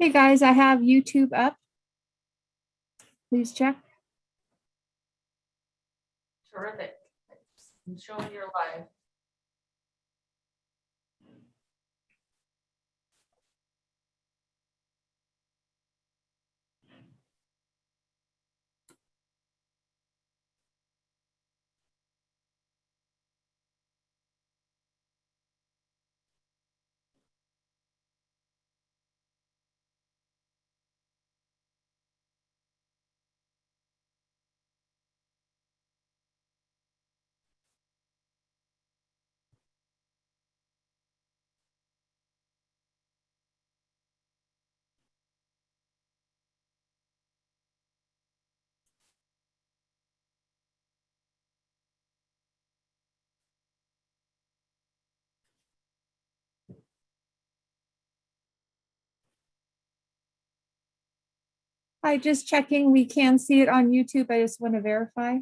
Hey guys, I have YouTube up. Please check. Terrific. I'm showing you're live. Hi, just checking. We can see it on YouTube. I just want to verify.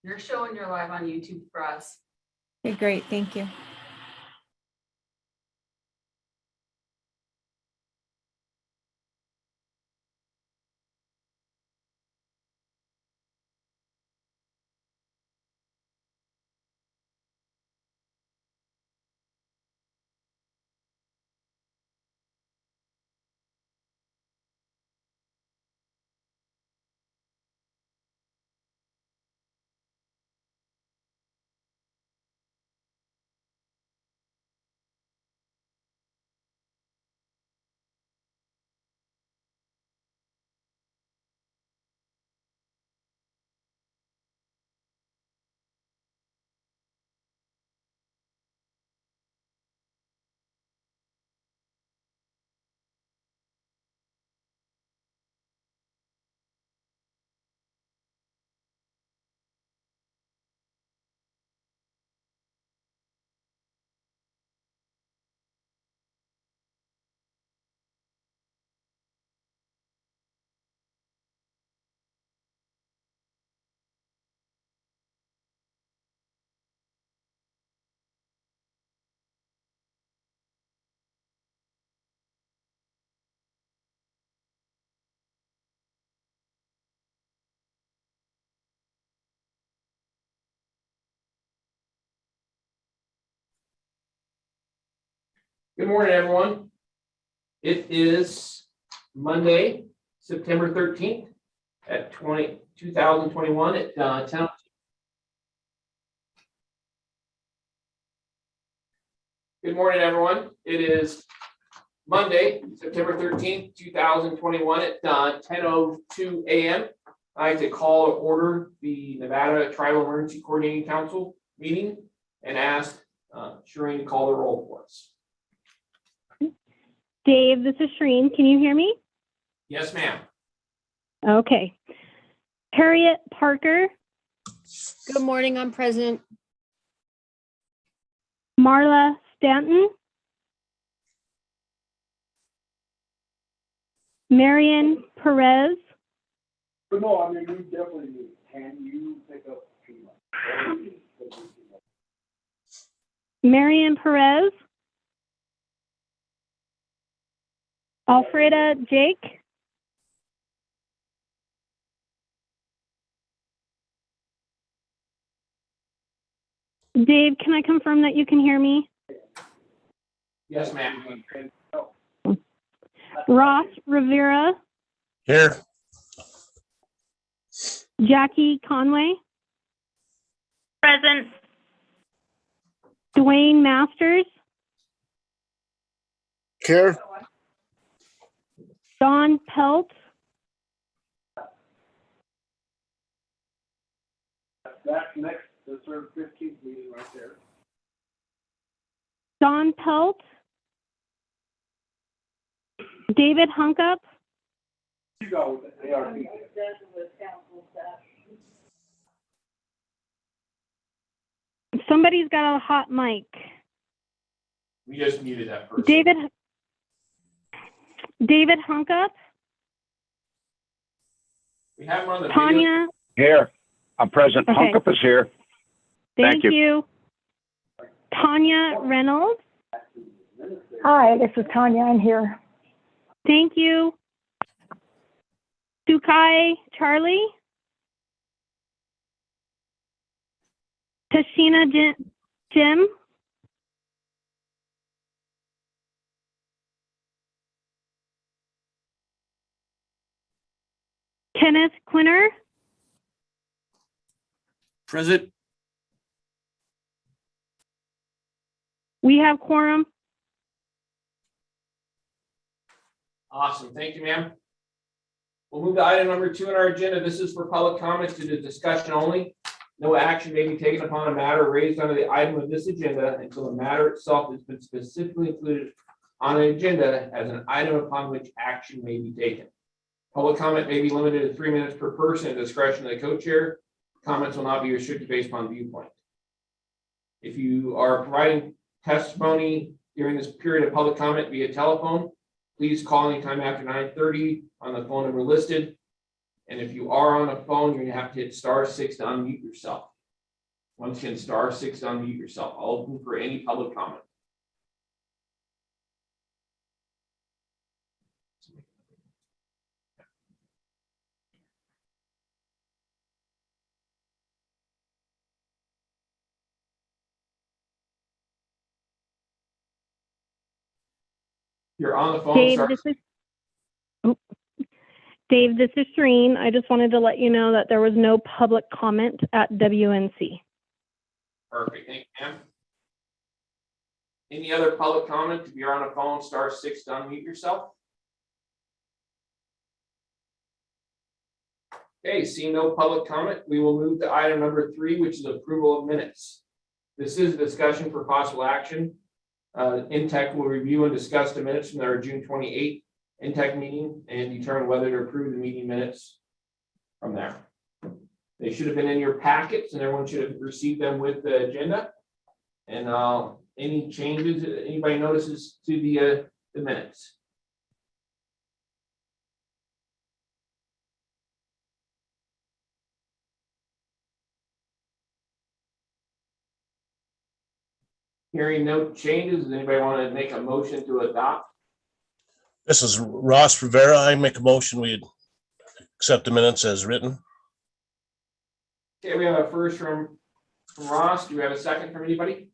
You're showing you're live on YouTube for us. Okay, great. Thank you. Good morning, everyone. It is Monday, September 13th at 2021 at 10. Good morning, everyone. It is Monday, September 13th, 2021 at 10:02 a.m. I like to call to order the Nevada Tribal Emergency Coordinating Council meeting and ask Shireen to call the roll for us. Dave, this is Shereen. Can you hear me? Yes, ma'am. Okay. Harriet Parker, Good morning, I'm present. Marla Stanton, Marion Perez, No, I mean, we definitely need. Can you pick up? Marion Perez, Alfreda Jake, Dave, can I confirm that you can hear me? Yes, ma'am. Ross Rivera, Here. Jackie Conway, Present. Dwayne Masters, Here. Don Pelt, That's next, that's our 15th meeting right there. Don Pelt, David Hunkup, You go with it, ARP. somebody's got a hot mic. We just muted that person. David Hunkup, We have him on the video. Tanya, Here. I'm present. Okay. Hunkup is here. Thank Thank you. Tanya Reynolds. Hi, this is Tanya. I'm here. Thank you. Sukai Charlie. Tashina Jim. Kenneth Quinner. Present. We have quorum. Awesome. Thank you, ma'am. We'll move to item number 2 on our agenda. This is for public comments to the discussion only. No action may be taken upon a matter raised under the item of this agenda until the matter itself has been specifically included on an agenda as an item upon which action may be taken. Public comment may be limited to 3 minutes per person at discretion of the co-chair. Comments will not be restricted based upon viewpoint. If you are providing testimony during this period of public comment via telephone, please call anytime after 9:30 on the phone number listed. And if you are on a phone, you're gonna have to hit *6 to unmute yourself. Once again, *6 to unmute yourself. I'll open for any public comment. You're on the phone. Dave, star- this is Dave, this is Serene. I just wanted to let you know that there was no public comment at WNC. Perfect, thank you, ma'am. Any other public comment? If you're on a phone, *6 to unmute yourself. Okay, seeing no public comment, we will move to item number 3, which is approval of minutes. This is a discussion for possible action. NTECC will review and discuss the minutes from their June 28th NTECC meeting and determine whether to approve the meeting minutes from there. They should have been in your packets and everyone should have received them with the agenda. And any changes, anybody notices to the minutes? Hearing no changes, does anybody want to make a motion to adopt? This is Ross Rivera. I make a motion. We accept the minutes as written. Okay, we have a first from Ross. Do we have a second from anybody?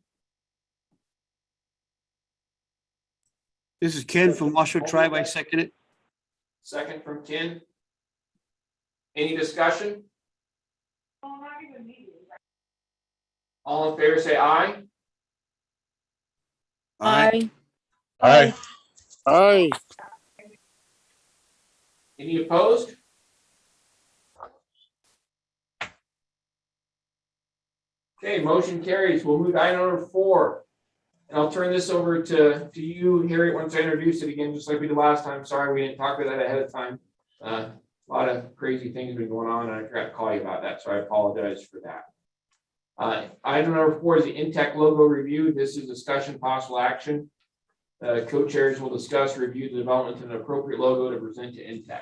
This is Ken from Washoe Tribe. I second it. Second from Ken. Any discussion? All in favor, say aye. Aye. Aye. Aye. Any opposed? Okay, motion carries. We'll move to item number 4. And I'll turn this over to you, Harriet, once I introduce it again, just like we did last time. Sorry, we didn't talk about that ahead of time. A lot of crazy things been going on, and I forgot to call you about that, so I apologize for that. Item number 4 is the NTECC logo review. This is discussion possible action. Co-chairs will discuss, review the development of an appropriate logo to present to NTECC.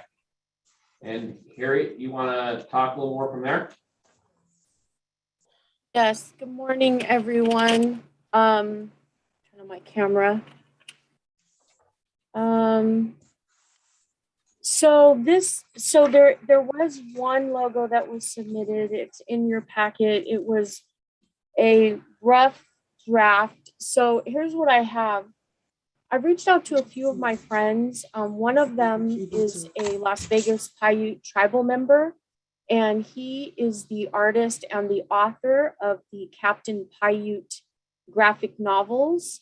And Harriet, you want to talk a little more from there? Yes, good morning, everyone. Turn on my camera. So there was one logo that was submitted. It's in your packet. It was a rough draft. So here's what I have. I've reached out to a few of my friends. One of them is a Las Vegas Paiute tribal member, and he is the artist and the author of the Captain Paiute graphic novels.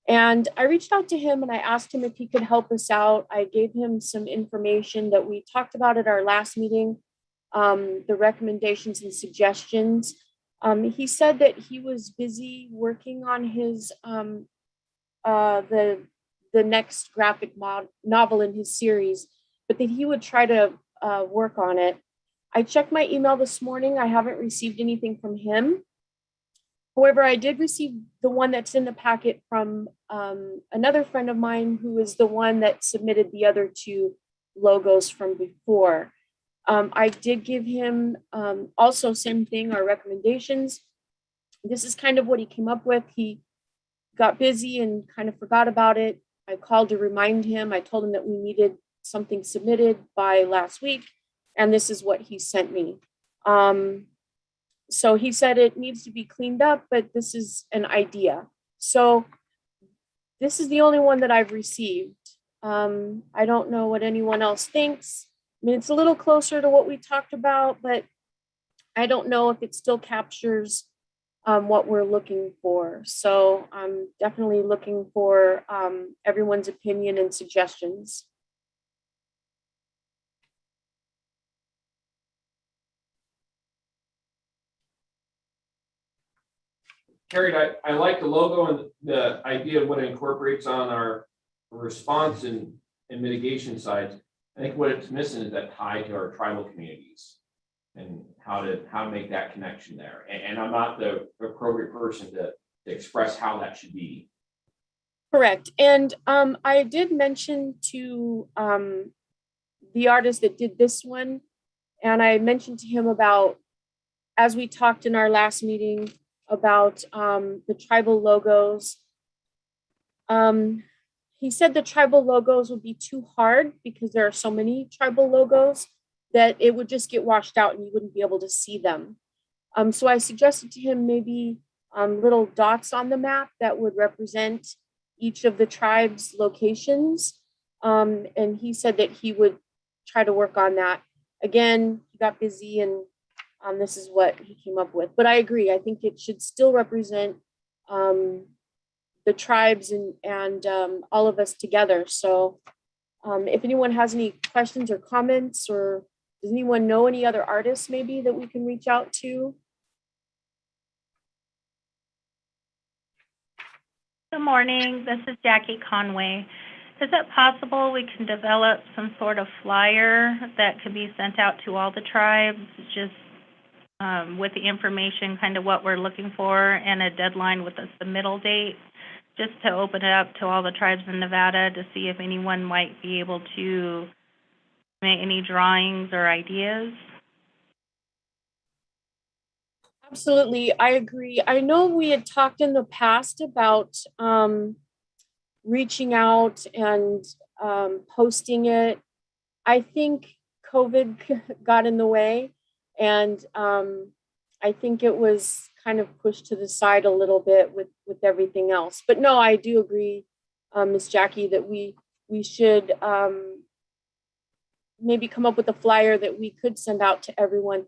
And I reached out to him and I asked him if he could help us out. I gave him some information that we talked about at our last meeting, the recommendations and suggestions. He said that he was busy working on his the next graphic novel in his series, but that he would try to work on it. I checked my email this morning. I haven't received anything from him. However, I did receive the one that's in the packet from another friend of mine who is the one that submitted the other 2 logos from before. I did give him also same thing, our recommendations. This is kind of what he came up with. He got busy and kind of forgot about it. I called to remind him. I told him that we needed something submitted by last week, and this is what he sent me. So he said it needs to be cleaned up, but this is an idea. So this is the only one that I've received. I don't know what anyone else thinks. I mean, it's a little closer to what we talked about, but I don't know if it still captures what we're looking for. So I'm definitely looking for everyone's opinion and suggestions. Carrie, I like the logo and the idea of what it incorporates on our response and mitigation sides. I think what it's missing is that tie to our tribal communities and how to make that connection there. And I'm not the appropriate person to express how that should be. Correct. And I did mention to the artist that did this one, and I mentioned to him about, as we talked in our last meeting, about the tribal logos. He said the tribal logos would be too hard because there are so many tribal logos that it would just get washed out and you wouldn't be able to see them. So I suggested to him maybe little dots on the map that would represent each of the tribes' locations. And he said that he would try to work on that. Again, he got busy and this is what he came up with. But I agree, I think it should still represent the tribes and all of us together. So if anyone has any questions or comments, or does anyone know any other artists maybe that we can reach out to? Good morning, this is Jackie Conway. Is it possible we can develop some sort of flyer that could be sent out to all the tribes, just with the information, kind of what we're looking for, and a deadline with a submittal date, just to open it up to all the tribes in Nevada to see if anyone might be able to make any drawings or ideas? Absolutely, I agree. I know we had talked in the past about reaching out and posting it. I think COVID got in the way, and I think it was kind of pushed to the side a little bit with everything else. But no, I do agree, Ms. Jackie, that we should maybe come up with a flyer that we could send out to everyone,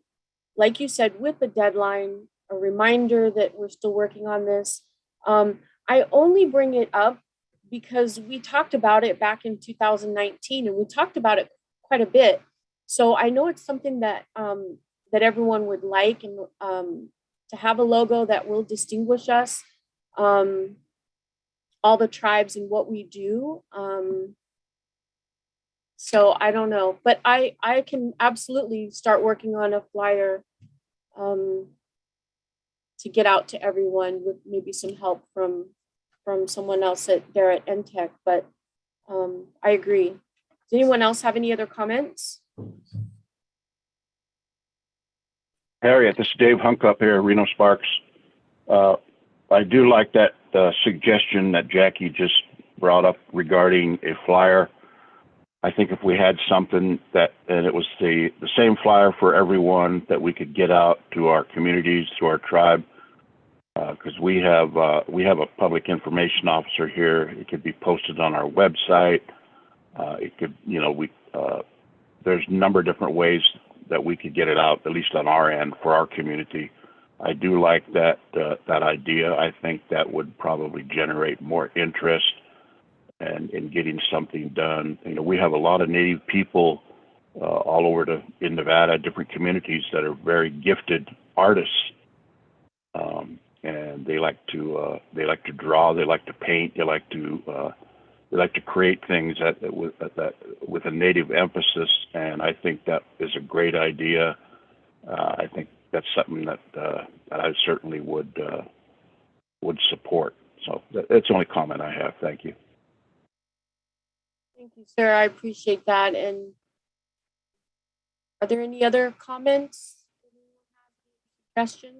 like you said, with a deadline, a reminder that we're still working on this. I only bring it up because we talked about it back in 2019, and we talked about it quite a bit. So I know it's something that that everyone would like, and to have a logo that will distinguish us, all the tribes and what we do. So I don't know, but I can absolutely start working on a flyer to get out to everyone with maybe some help from someone else there at NTECC. But I agree. Does anyone else have any other comments? Harriet, this is Dave Hunk up here, Reno Sparks. I do like that suggestion that Jackie just brought up regarding a flyer. I think if we had something that, and it was the same flyer for everyone, that we could get out to our communities, to our tribe, because we have a public information officer here. It could be posted on our website. It could, there's a number of different ways that we could get it out, at least on our end, for our community. I do like that idea. I think that would probably generate more interest and in getting something done. We have a lot of Native people all over in Nevada, different communities that are very gifted artists, and they like to draw, they like to paint, they like to create things with a Native emphasis, and I think that is a great idea. I think that's something that I certainly would support. So that's the only comment I have. Thank you. Thank you, sir. I appreciate that. And Are there any other comments? Suggestions?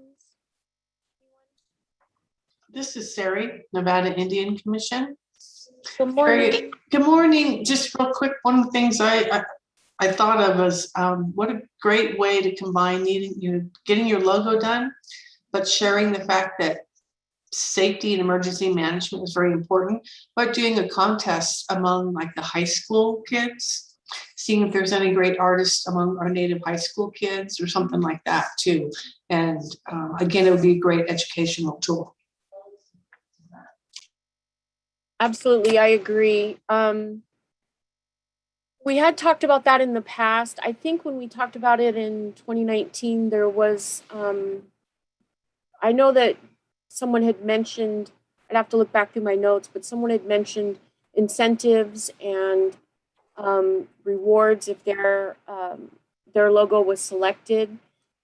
This is Sari, Nevada Indian Commission. Good morning. Good morning. Just real quick, one of the things I thought of was what a great way to combine getting your logo done, but sharing the fact that safety and emergency management is very important. But doing a contest among like the high school kids, seeing if there's any great artists among our native high school kids or something like that too. And again, it would be a great educational tool. Absolutely, I agree. We had talked about that in the past. I think when we talked about it in 2019, there was, I know that someone had mentioned, I'd have to look back through my notes, but someone had mentioned incentives and rewards if their logo was selected.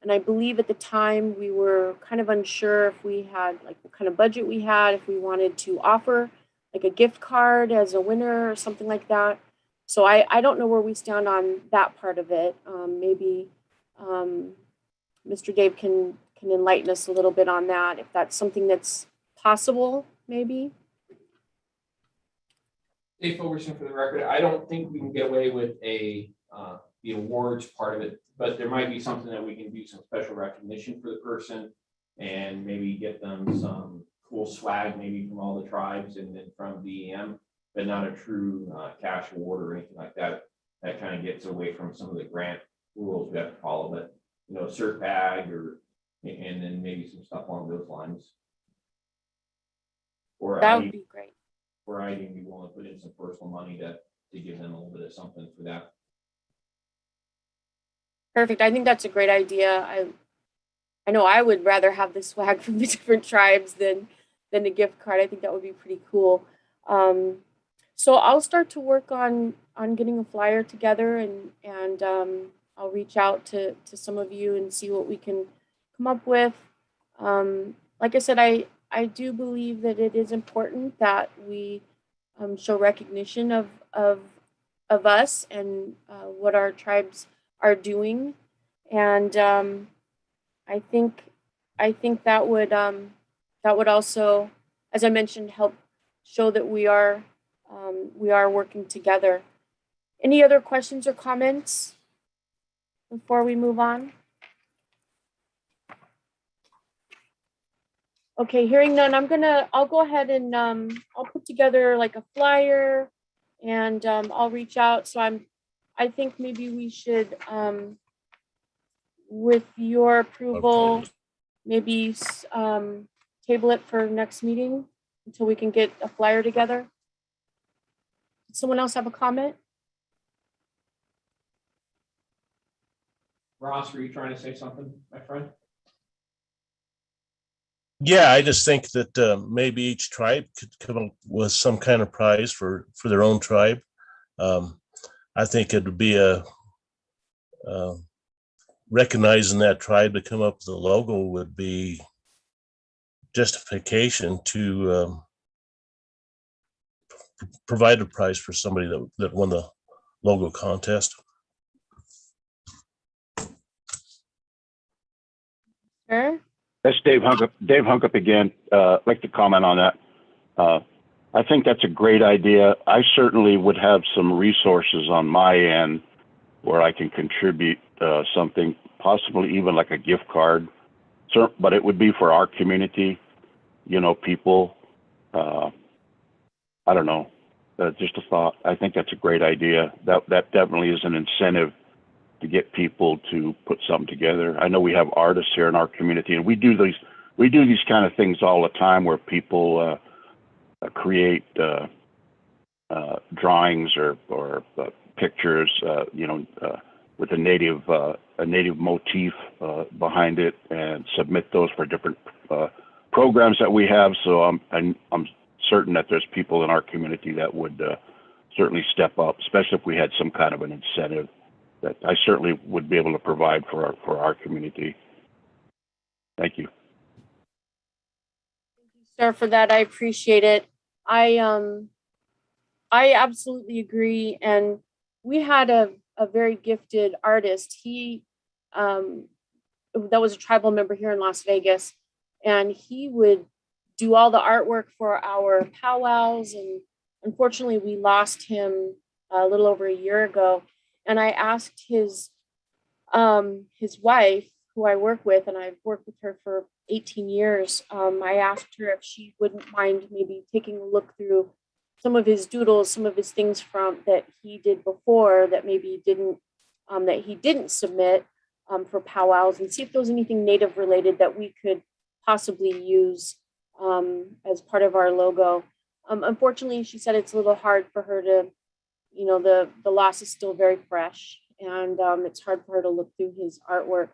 And I believe at the time we were kind of unsure if we had like what kind of budget we had, if we wanted to offer like a gift card as a winner or something like that. So I don't know where we stand on that part of it. Maybe Mr. Dave can enlighten us a little bit on that, if that's something that's possible, maybe. Dave Fulgerson for the record. I don't think we can get away with the awards part of it, but there might be something that we can do some special recognition for the person and maybe get them some cool swag, maybe from all the tribes and then from DEM, but not a true cash award or anything like that. That kind of gets away from some of the grant rules we have to follow, but cert bag and then maybe some stuff along those lines. Or That would be great. Or I'd even be willing to put in some personal money to give them a little bit of something for that. Perfect. I think that's a great idea. I know I would rather have the swag from the different tribes than a gift card. I think that would be pretty cool. So I'll start to work on getting a flyer together and I'll reach out to some of you and see what we can come up with. Like I said, I do believe that it is important that we show recognition of us and what our tribes are doing, and I think that would also, as I mentioned, help show that we are working together. Any other questions or comments before we move on? Okay, hearing none, I'll go ahead and I'll put together like a flyer and I'll reach out. So I think maybe we should, with your approval, maybe table it for next meeting until we can get a flyer together. Does someone else have a comment? Ross, were you trying to say something, my friend? Yeah, I just think that maybe each tribe could come up with some kind of prize for their own tribe. I think it would be recognizing that tribe to come up with a logo would be justification to provide a prize for somebody that won the logo contest. Sure. That's Dave Hunkup again. I'd like to comment on that. I think that's a great idea. I certainly would have some resources on my end where I can contribute something, possibly even like a gift card. But it would be for our community, people. I don't know. Just a thought. I think that's a great idea. That definitely is an incentive to get people to put something together. I know we have artists here in our community, and we do these kind of things all the time where people create drawings or pictures, with a native motif behind it, and submit those for different programs that we have. So I'm certain that there's people in our community that would certainly step up, especially if we had some kind of an incentive that I certainly would be able to provide for our community. Thank you. Thank you, sir, for that. I appreciate it. I absolutely agree. And we had a a very gifted artist. He that was a tribal member here in Las Vegas, and he would do all the artwork for our powwows. And unfortunately, we lost him a little over a year ago. And I asked his wife, who I work with, and I've worked with her for 18 years. I asked her if she wouldn't mind maybe taking a look through some of his doodles, some of his things from that he did before that maybe didn't that he didn't submit for powwows, and see if there was anything Native related that we could possibly use as part of our logo. Unfortunately, she said it's a little hard for her to, you know, the loss is still very fresh, and it's hard for her to look through his artwork.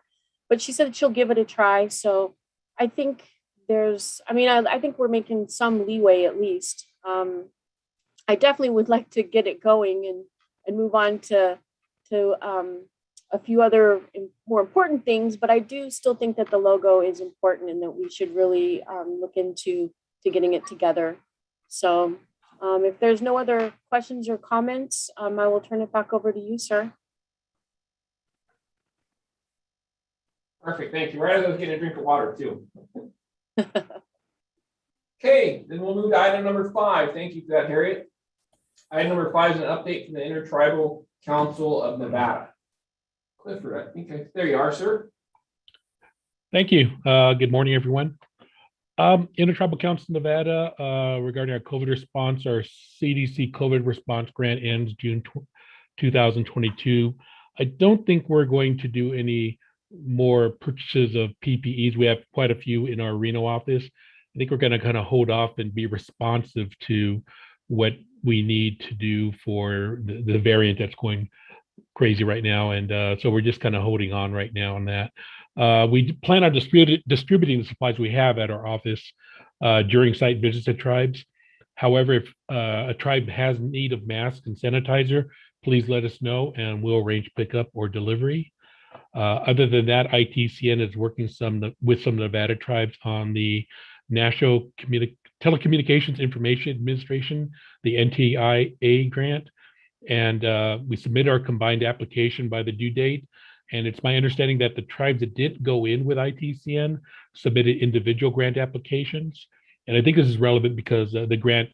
But she said she'll give it a try. So I think I think we're making some leeway at least. I definitely would like to get it going and move on to a few other more important things, but I do still think that the logo is important and that we should really look into getting it together. So if there's no other questions or comments, I will turn it back over to you, sir. Perfect, thank you. Right as I was getting a drink of water too. Okay, then we'll move to item number 5. Thank you for that, Harriet. Item number 5 is an update from the Intertribal Council of Nevada. Clifford, I think there you are, sir. Thank you. Good morning, everyone. Intertribal Council of Nevada, regarding our COVID response, our CDC COVID response grant ends June 2022. I don't think we're going to do any more purchases of PPEs. We have quite a few in our Reno office. I think we're going to kind of hold off and be responsive to what we need to do for the variant that's going crazy right now. And so we're just kind of holding on right now on that. We plan on distributing the supplies we have at our office during site visits to tribes. However, if a tribe has need of masks and sanitizer, please let us know and we'll arrange pickup or delivery. Other than that, ITCN is working with some Nevada tribes on the National Telecommunications Information Administration, the NTIA grant. And we submit our combined application by the due date. And it's my understanding that the tribes that did go in with ITCN submitted individual grant applications. And I think this is relevant because the grant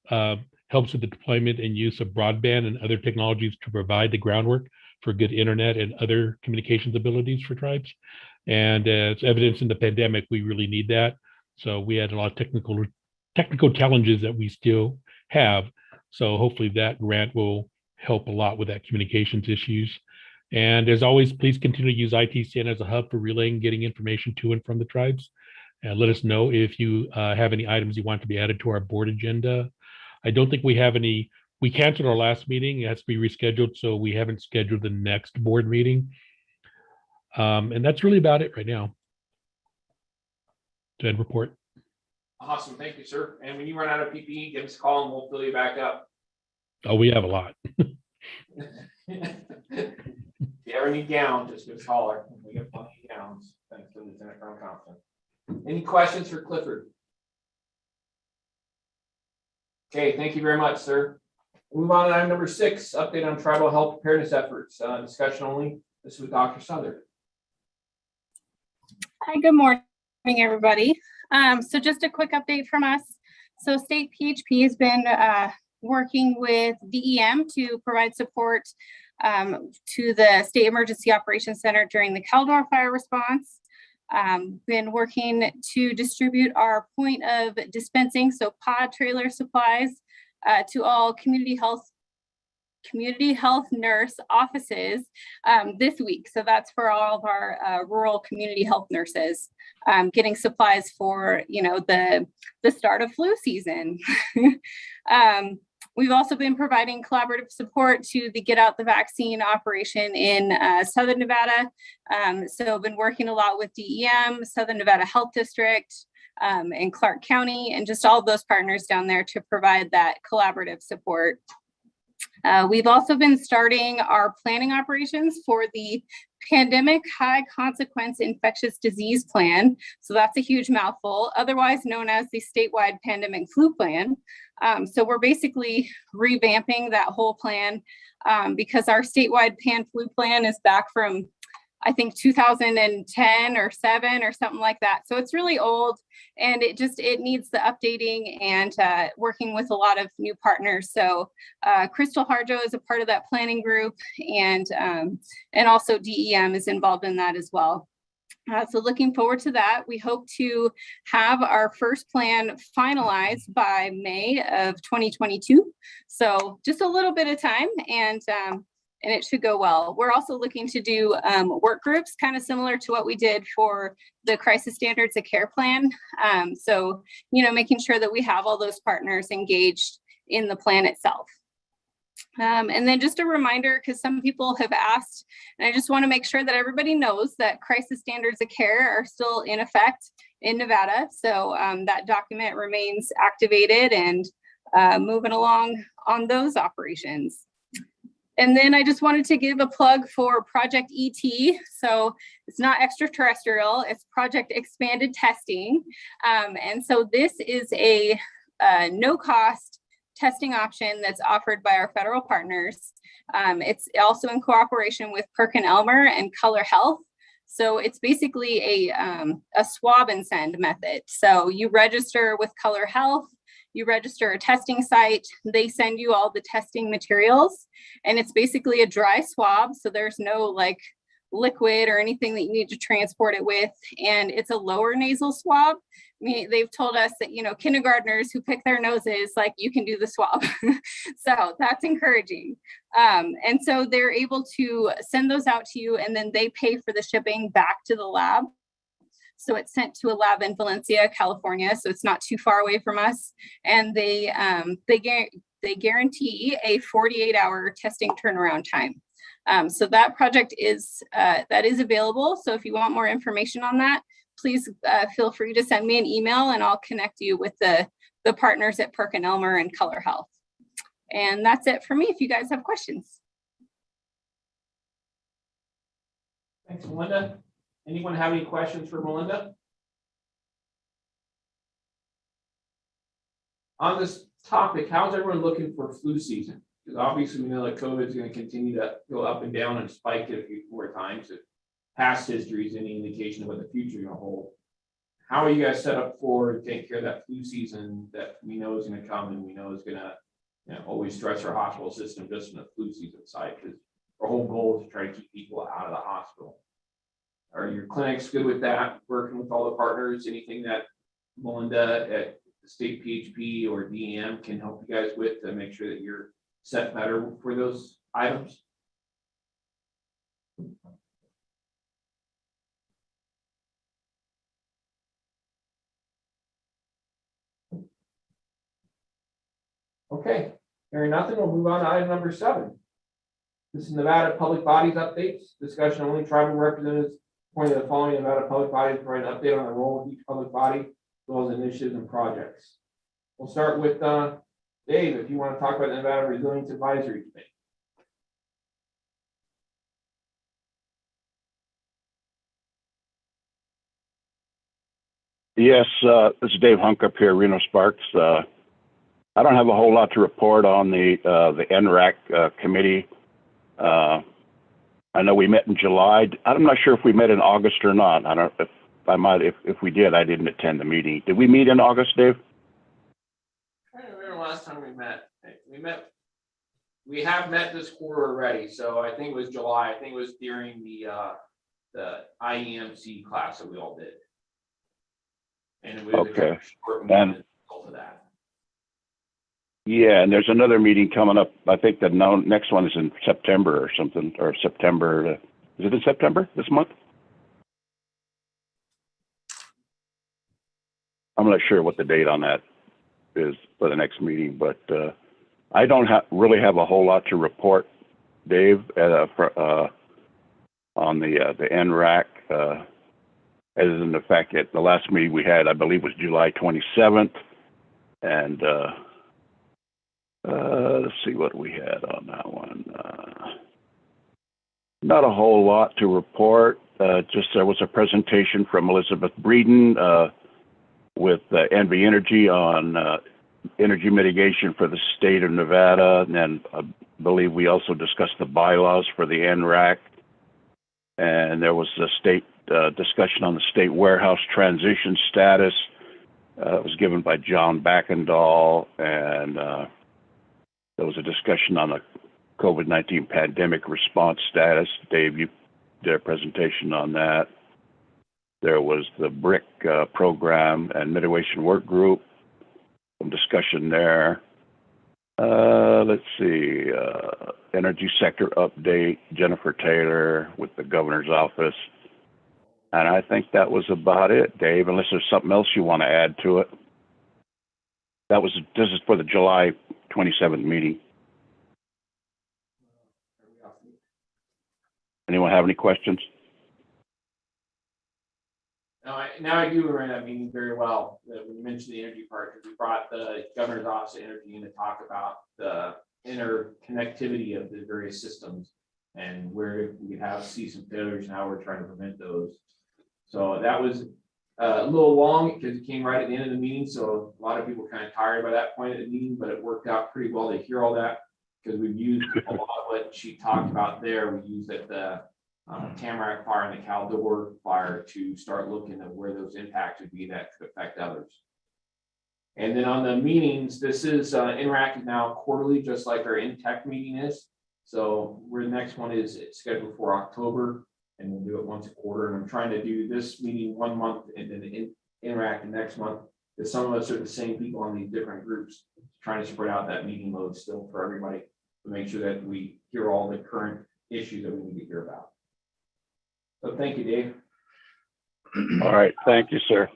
helps with the deployment and use of broadband and other technologies to provide the groundwork for good internet and other communications abilities for tribes. And as evidence in the pandemic, we really need that. So we had a lot of technical challenges that we still have. So hopefully that grant will help a lot with that communications issues. And as always, please continue to use ITCN as a hub for relaying, getting information to and from the tribes. And let us know if you have any items you want to be added to our board agenda. I don't think we have any. We canceled our last meeting. It has to be rescheduled, so we haven't scheduled the next board meeting. And that's really about it right now. To end report. Awesome, thank you, sir. And when you run out of PPE, give us a call and we'll fill you back up. Oh, we have a lot. If you ever need gowns, just give us a holler. We got plenty of gowns. Thanks to Lieutenant Colonel Thompson. Any questions for Clifford? Okay, thank you very much, sir. We'll move on to item number 6, update on tribal health preparedness efforts. Discussion only. This is with Dr. Southern. Hi, good morning, everybody. So just a quick update from us. So State PHP has been working with DEM to provide support to the State Emergency Operations Center during the Caldor fire response. Been working to distribute our point of dispensing, so pod trailer supplies, to all community health nurse offices this week. So that's for all of our rural community health nurses, getting supplies for, you know, the start of flu season. We've also been providing collaborative support to the Get Out the Vaccine operation in Southern Nevada. So I've been working a lot with DEM, Southern Nevada Health District, and Clark County, and just all of those partners down there to provide that collaborative support. We've also been starting our planning operations for the Pandemic High Consequence Infectious Disease Plan. So that's a huge mouthful, otherwise known as the Statewide Pandemic Flu Plan. So we're basically revamping that whole plan because our statewide pan flu plan is back from, I think, 2010 or 7 or something like that. So it's really old, and it needs the updating and working with a lot of new partners. So Crystal Harjo is a part of that planning group, and also DEM is involved in that as well. So looking forward to that. We hope to have our first plan finalized by May of 2022. So just a little bit of time, and it should go well. We're also looking to do work groups, kind of similar to what we did for the crisis standards of care plan. So, making sure that we have all those partners engaged in the plan itself. And then just a reminder, because some people have asked, and I just want to make sure that everybody knows that crisis standards of care are still in effect in Nevada. So that document remains activated and moving along on those operations. And then I just wanted to give a plug for Project ET. So it's not extraterrestrial, it's Project Expanded Testing. And so this is a no-cost testing option that's offered by our federal partners. It's also in cooperation with PerkinElmer and Color Health. So it's basically a swab and send method. So you register with Color Health, you register a testing site, they send you all the testing materials, and it's basically a dry swab. So there's no like liquid or anything that you need to transport it with. And it's a lower nasal swab. I mean, they've told us that, kindergartners who pick their noses, like, you can do the swab. So that's encouraging. And so they're able to send those out to you, and then they pay for the shipping back to the lab. So it's sent to a lab in Valencia, California. So it's not too far away from us. And they guarantee a 48-hour testing turnaround time. So that project is available. So if you want more information on that, please feel free to send me an email, and I'll connect you with the partners at PerkinElmer and Color Health. And that's it for me if you guys have questions. Thanks, Melinda. Anyone have any questions for Melinda? On this topic, how's everyone looking for flu season? Because obviously we know that COVID is going to continue to go up and down and spike it a few more times. If past history is any indication of what the future is going to hold, how are you guys set up for taking care of that flu season that we know is going to come, and we know is going to always stress our hospital system just in the flu season side, because our whole goal is to try to keep people out of the hospital. Are your clinics good with that, working with all the partners? Anything that Melinda at the state PHP or DEM can help you guys with to make sure that you're set better for those items? Okay, hearing nothing, we'll move on to item number 7. This is Nevada Public Bodies Updates. Discussion only. Tribal representatives appointed the following Nevada public bodies to provide an update on the role of each public body, as well as initiatives and projects. We'll start with Dave, if you want to talk about the Nevada Resilience Advisory Committee. Yes, this is Dave Hunk up here, Reno Sparks. I don't have a whole lot to report on the NRAC committee. I know we met in July. I'm not sure if we met in August or not. I don't. If we did, I didn't attend the meeting. Did we meet in August, Dave? I don't remember last time we met. We have met this quarter already, so I think it was July. I think it was during the IEMC class that we all did. And it was okay. A short result of that. Yeah, and there's another meeting coming up. I think the next one is in September or something, or September. Is it in September this month? I'm not sure what the date on that is for the next meeting, but I don't really have a whole lot to report, Dave, on the NRAC, other than the fact that the last meeting we had, I believe, was July 27th, and let's see what we had on that one. Not a whole lot to report. Just there was a presentation from Elizabeth Breeden with NV Energy on energy mitigation for the state of Nevada. And then I believe we also discussed the bylaws for the NRAC. And there was a state discussion on the state warehouse transition status. It was given by John Backendall, and there was a discussion on the COVID-19 pandemic response status. Dave, you did a presentation on that. There was the BRIC program and mitigation work group, some discussion there. Let's see, energy sector update, Jennifer Taylor with the governor's office. And I think that was about it, Dave, unless there's something else you want to add to it. This is for the July 27th meeting. Anyone have any questions? Now I do remember that meeting very well. When you mentioned the energy part, because we brought the governor's office of energy in to talk about the interconnectivity of the various systems and where we see some failures and how we're trying to prevent those. So that was a little long because it came right at the end of the meeting. So a lot of people were kind of tired by that point of the meeting, but it worked out pretty well to hear all that because we've used a lot of what she talked about there. We used at the Tamarack fire and the Caldor fire to start looking at where those impacts would be that could affect others. And then on the meetings, this is NRAC is now quarterly, just like our NTECC meeting is. So the next one is scheduled for October, and we'll do it once a quarter. And I'm trying to do this meeting 1 month and then NRAC the next month, because some of us are the same people on these different groups, trying to spread out that meeting load still for everybody to make sure that we hear all the current issues that we need to hear about. So thank you, Dave. All right, thank you, sir.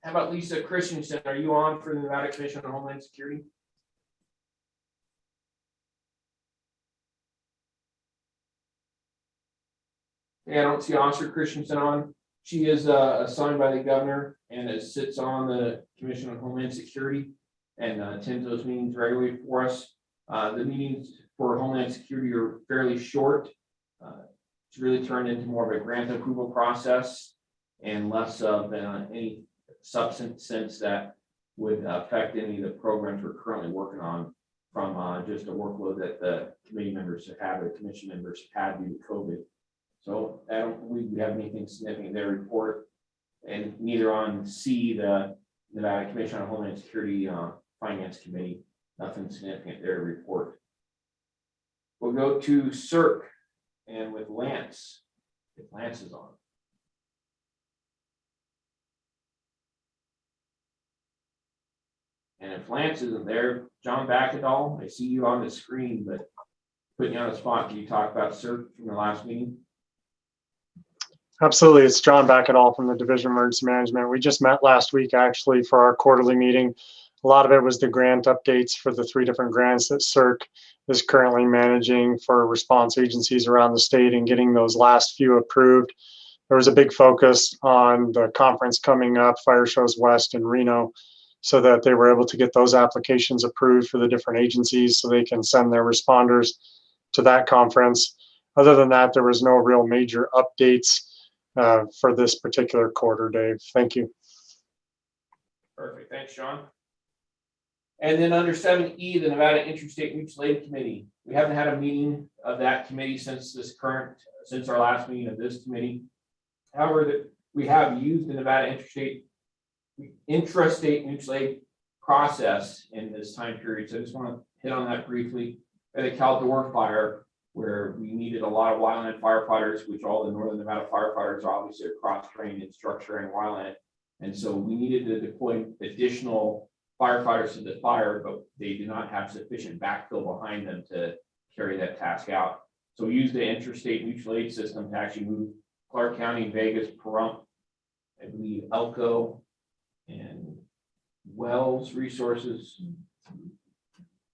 How about Lisa Christensen? Are you on for the Nevada Commission on Homeland Security? Yeah, I don't see Officer Christensen on. She is assigned by the governor and sits on the Commission on Homeland Security and attends those meetings regularly for us. The meetings for Homeland Security are fairly short. It's really turned into more of a grant approval process and less of any substance sense that would affect any of the programs we're currently working on from just a workload that the committee members have had or commission members have had due to COVID. So I don't believe we have anything significant in their report, and neither on C, the Nevada Commission on Homeland Security Finance Committee, nothing significant in their report. We'll go to CERC and with Lance, if Lance is on. And if Lance isn't there, John Backendall, I see you on the screen, but putting you on the spot, can you talk about CERC from the last meeting? Absolutely. It's John Backendall from the Division of Emergency Management. We just met last week actually for our quarterly meeting. A lot of it was the grant updates for the 3 different grants that CERC is currently managing for response agencies around the state and getting those last few approved. There was a big focus on the conference coming up, Fire Shows West in Reno, so that they were able to get those applications approved for the different agencies so they can send their responders to that conference. Other than that, there was no real major updates for this particular quarter, Dave. Thank you. Perfect. Thanks, Sean. And then under 7E, the Nevada Interstate Mutual Aid Committee. We haven't had a meeting of that committee since our last meeting of this committee. However, we have used the Nevada Intrastate Mutual Aid process in this time period. So I just want to hit on that briefly. At the Caldor fire, where we needed a lot of wildland firefighters, which all the Northern Nevada firefighters are obviously cross-trained in structure and wildland. And so we needed to deploy additional firefighters to the fire, but they did not have sufficient backfill behind them to carry that task out. So we used the interstate mutual aid system to actually move Clark County, Vegas, Pahrump, I believe Elko, and Wells resources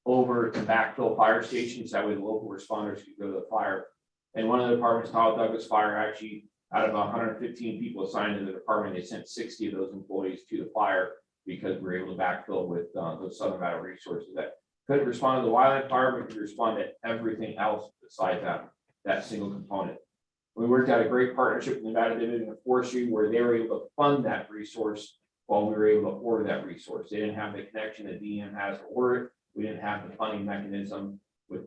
over to backfill fire stations. That way the local responders could go to the fire. And one of the departments, Kyle Douglas Fire, actually out of 115 people assigned to the department, they sent 60 of those employees to the fire because we were able to backfill with those Southern Nevada resources that couldn't respond to the wildland fire, but could respond to everything else besides that single component. We worked out a great partnership with the Nevada Division of Forestry where they were able to fund that resource while we were able to order that resource. They didn't have the connection that DEM has to order it. We didn't have the funding mechanism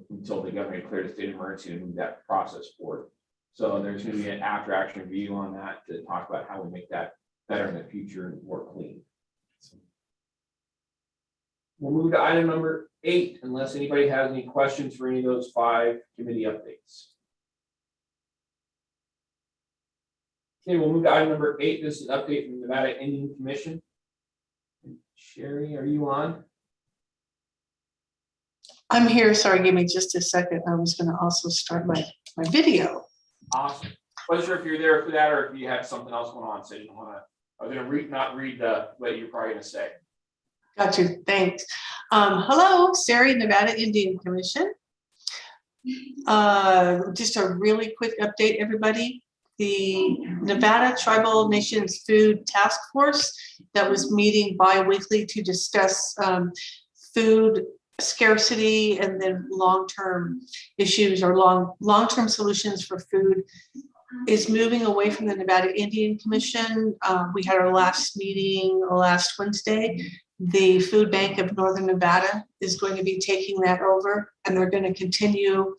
until the governor declared a state of emergency and moved that process forward. So there's going to be an after action review on that to talk about how we make that better in the future and more clean. We'll move to item number 8, unless anybody has any questions for any of those 5 committee updates. Okay, we'll move to item number 8. This is an update from the Nevada Indian Commission. Sherry, are you on? I'm here. Sorry, give me just a second. I was going to also start my video. Awesome. Wasn't sure if you're there for that or if you had something else going on. So you don't want to. I was going to not read what you're probably going to say. Got you. Thanks. Hello, Sari, Nevada Indian Commission. Just a really quick update, everybody. The Nevada Tribal Nations Food Task Force that was meeting bi-weekly to discuss food scarcity and then long-term issues or long-term solutions for food is moving away from the Nevada Indian Commission. We had our last meeting last Wednesday. The Food Bank of Northern Nevada is going to be taking that over, and they're going to continue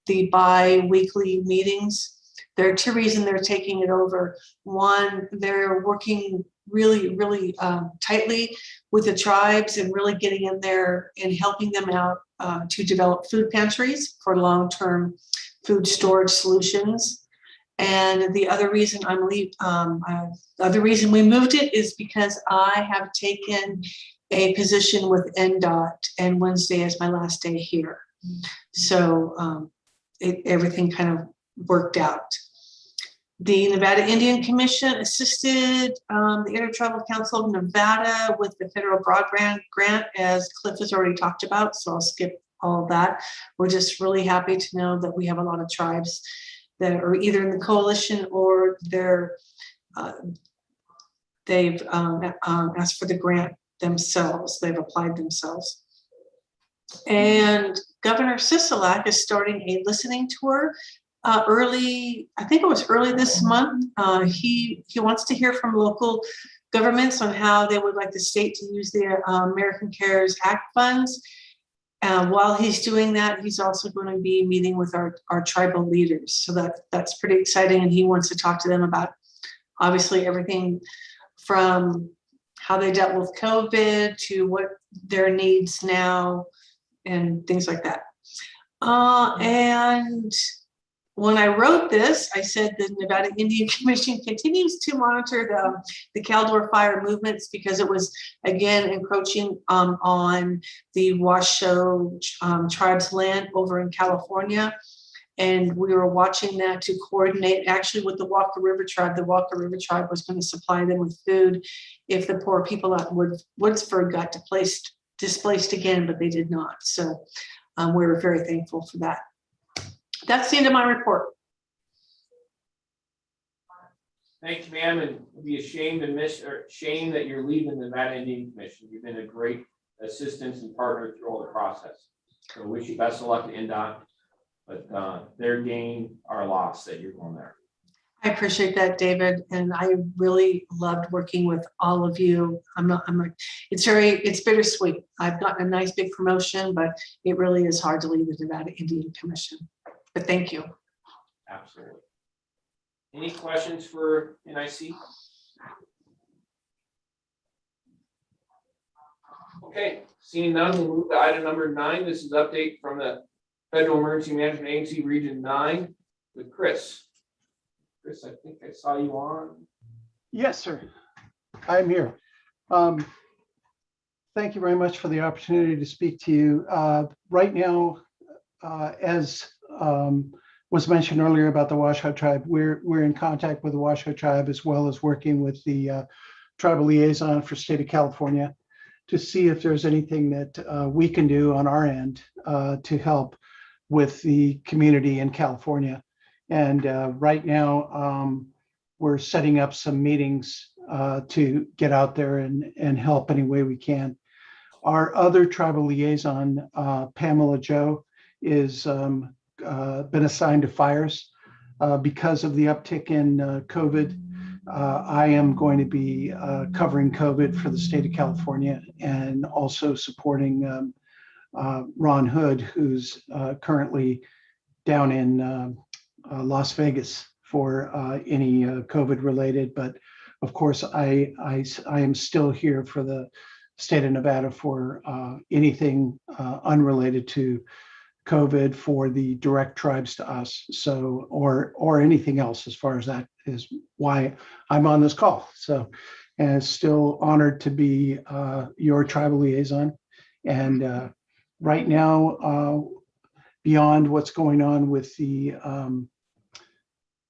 the bi-weekly meetings. There are 2 reasons they're taking it over. One, they're working really, really tightly with the tribes and really getting in there and helping them out to develop food pantries for long-term food storage solutions. And the other reason the other reason we moved it is because I have taken a position with NDOT, and Wednesday is my last day here. So everything kind of worked out. The Nevada Indian Commission assisted the Intertribal Council of Nevada with the federal broadband grant, as Cliff has already talked about, so I'll skip all of that. We're just really happy to know that we have a lot of tribes that are either in the coalition or they've asked for the grant themselves. They've applied themselves. And Governor Sisolak is starting a listening tour I think it was early this month. He wants to hear from local governments on how they would like the state to use the American CARES Act funds. While he's doing that, he's also going to be meeting with our tribal leaders. So that's pretty exciting. And he wants to talk to them about obviously everything from how they dealt with COVID to what their needs now and things like that. And when I wrote this, I said the Nevada Indian Commission continues to monitor the Caldor fire movements because it was, again, encroaching on the Washoe tribe's land over in California. And we were watching that to coordinate actually with the Walker River tribe. The Walker River tribe was going to supply them with food if the poor people at Woodsford got displaced again, but they did not. So we were very thankful for that. That's the end of my report. Thanks, ma'am, and we'll be ashamed that you're leaving the Nevada Indian Commission. You've been a great assistance and partner through all the process. So wish you best of luck to NDOT, but their gain, our loss that you're going there. I appreciate that, David, and I really loved working with all of you. It's bittersweet. I've gotten a nice big promotion, but it really is hard to leave the Nevada Indian Commission. But thank you. Absolutely. Any questions for NIC? Okay, seeing none, we'll move to item number 9. This is update from the Federal Emergency Management Agency Region 9 with Chris. Chris, I think I saw you on. Yes, sir. I'm here. Thank you very much for the opportunity to speak to you. Right now, as was mentioned earlier about the Washoe tribe, we're in contact with the Washoe tribe as well as working with the tribal liaison for state of California to see if there's anything that we can do on our end to help with the community in California. And right now, we're setting up some meetings to get out there and help any way we can. Our other tribal liaison, Pamela Joe, is been assigned to fires because of the uptick in COVID. I am going to be covering COVID for the state of California and also supporting Ron Hood, who's currently down in Las Vegas for any COVID related. But of course, I am still here for the state of Nevada for anything unrelated to COVID for the direct tribes to us. So, or anything else as far as that is why I'm on this call. So, and still honored to be your tribal liaison. And right now, beyond what's going on with the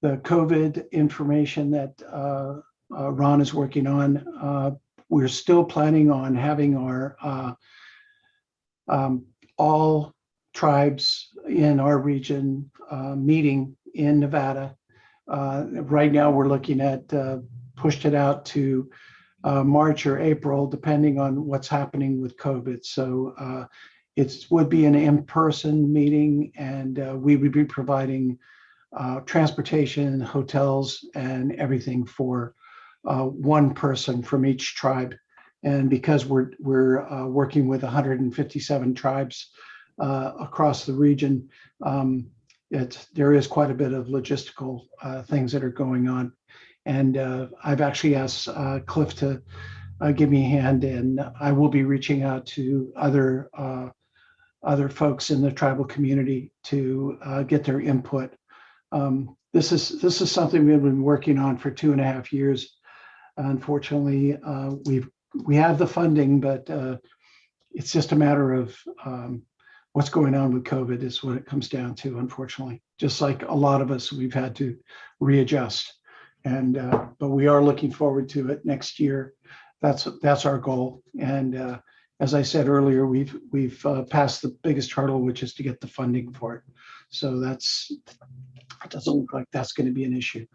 COVID information that Ron is working on, we're still planning on having our all tribes in our region meeting in Nevada. Right now, we're looking at pushed it out to March or April, depending on what's happening with COVID. So it would be an in-person meeting, and we would be providing transportation, hotels, and everything for one person from each tribe. And because we're working with 157 tribes across the region, there is quite a bit of logistical things that are going on. And I've actually asked Cliff to give me a hand, and I will be reaching out to other folks in the tribal community to get their input. This is something we've been working on for 2.5 years. Unfortunately, we have the funding, but it's just a matter of what's going on with COVID is what it comes down to, unfortunately. Just like a lot of us, we've had to readjust. And but we are looking forward to it next year. That's our goal. And as I said earlier, we've passed the biggest hurdle, which is to get the funding for it. So it doesn't look like that's going to be an issue.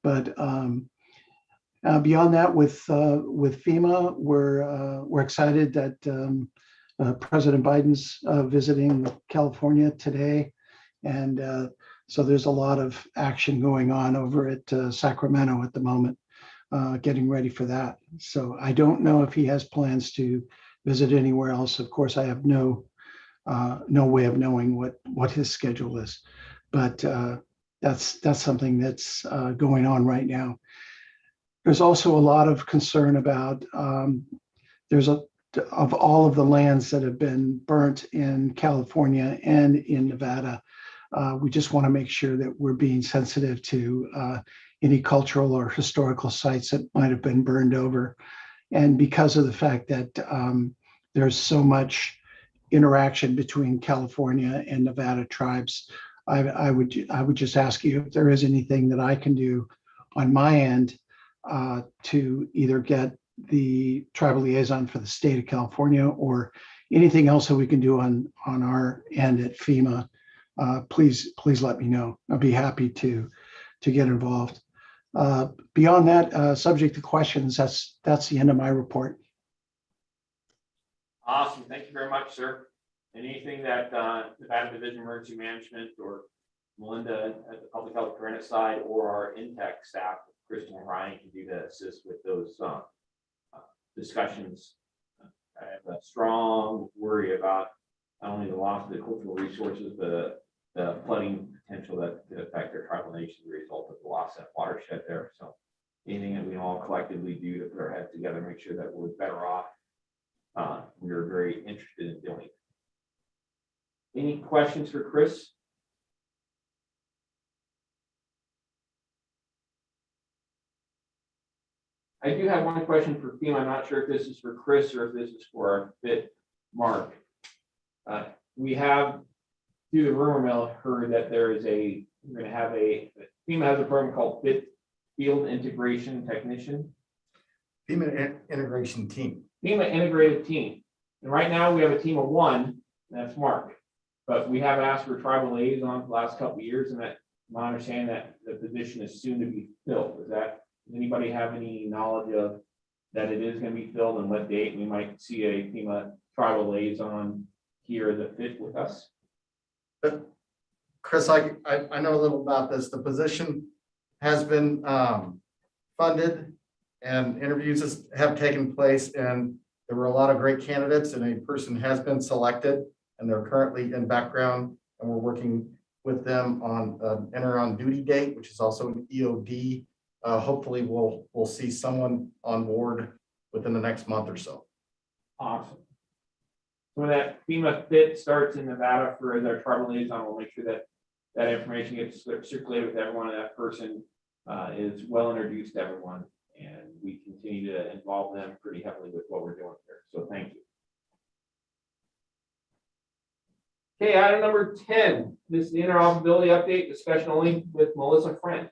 But beyond that, with FEMA, we're excited that President Biden's visiting California today, and so there's a lot of action going on over at Sacramento at the moment, getting ready for that. So I don't know if he has plans to visit anywhere else. Of course, I have no way of knowing what his schedule is, but that's something that's going on right now. There's also a lot of concern about of all of the lands that have been burnt in California and in Nevada. We just want to make sure that we're being sensitive to any cultural or historical sites that might have been burned over. And because of the fact that there's so much interaction between California and Nevada tribes, I would just ask you if there is anything that I can do on my end to either get the tribal liaison for the state of California or anything else that we can do on our end at FEMA. Please let me know. I'll be happy to get involved. Beyond that, subject to questions, that's the end of my report. Awesome. Thank you very much, sir. Anything that Nevada Division of Emergency Management or Melinda at the Public Health Awareness side or our NTECC staff, Kristen and Ryan, can do to assist with those discussions. I have a strong worry about not only the loss of the cultural resources, but the flooding potential that could affect our tribal nation as a result of the loss of watershed there. So anything that we all collectively do to put our heads together, make sure that we're better off, we are very interested in doing. Any questions for Chris? I do have one question for FEMA. I'm not sure if this is for Chris or if this is for our FIT Mark. We have, through the rumor mill, heard that we're going to have FEMA has a program called FIT Field Integration Technician. FEMA Integration Team. FEMA Integrated Team. And right now we have a team of one, and that's Mark. But we have asked for tribal liaison for the last couple of years, and that my understanding that the position is soon to be filled. Does anybody have any knowledge of that it is going to be filled and what date we might see a FEMA tribal liaison here that fit with us? But Chris, I know a little about this. The position has been funded and interviews have taken place, and there were a lot of great candidates, and a person has been selected and they're currently in background, and we're working with them on enter on duty date, which is also an EOD. Hopefully we'll see someone on board within the next month or so. Awesome. When that FEMA fit starts in Nevada for their tribal liaison, we'll make sure that that information gets circulated with everyone, and that person is well introduced to everyone. And we continue to involve them pretty heavily with what we're doing here. So thank you. Okay, item number 10, this is the interoperability update, discussion only with Melissa Friend.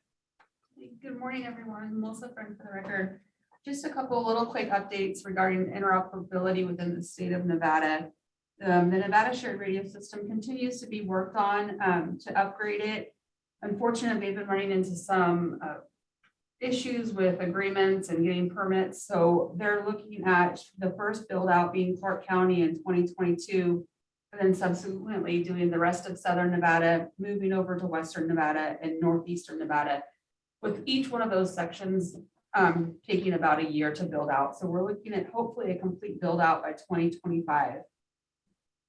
Good morning, everyone. Melissa Friend for the record. Just a couple little quick updates regarding interoperability within the state of Nevada. The Nevada Shared Radio System continues to be worked on to upgrade it. Unfortunately, they've been running into some issues with agreements and getting permits. So they're looking at the first build out being Clark County in 2022, and then subsequently doing the rest of Southern Nevada, moving over to Western Nevada and Northeastern Nevada, with each one of those sections taking about a year to build out. So we're looking at hopefully a complete build out by 2025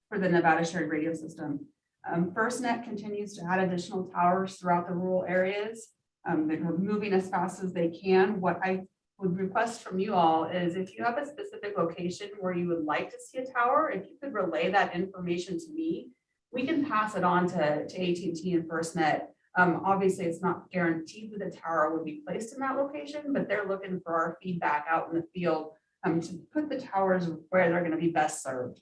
for the Nevada Shared Radio System. FirstNet continues to add additional towers throughout the rural areas. They're moving as fast as they can. What I would request from you all is if you have a specific location where you would like to see a tower, if you could relay that information to me, we can pass it on to AT&T and FirstNet. Obviously, it's not guaranteed that the tower would be placed in that location, but they're looking for our feedback out in the field to put the towers where they're going to be best served.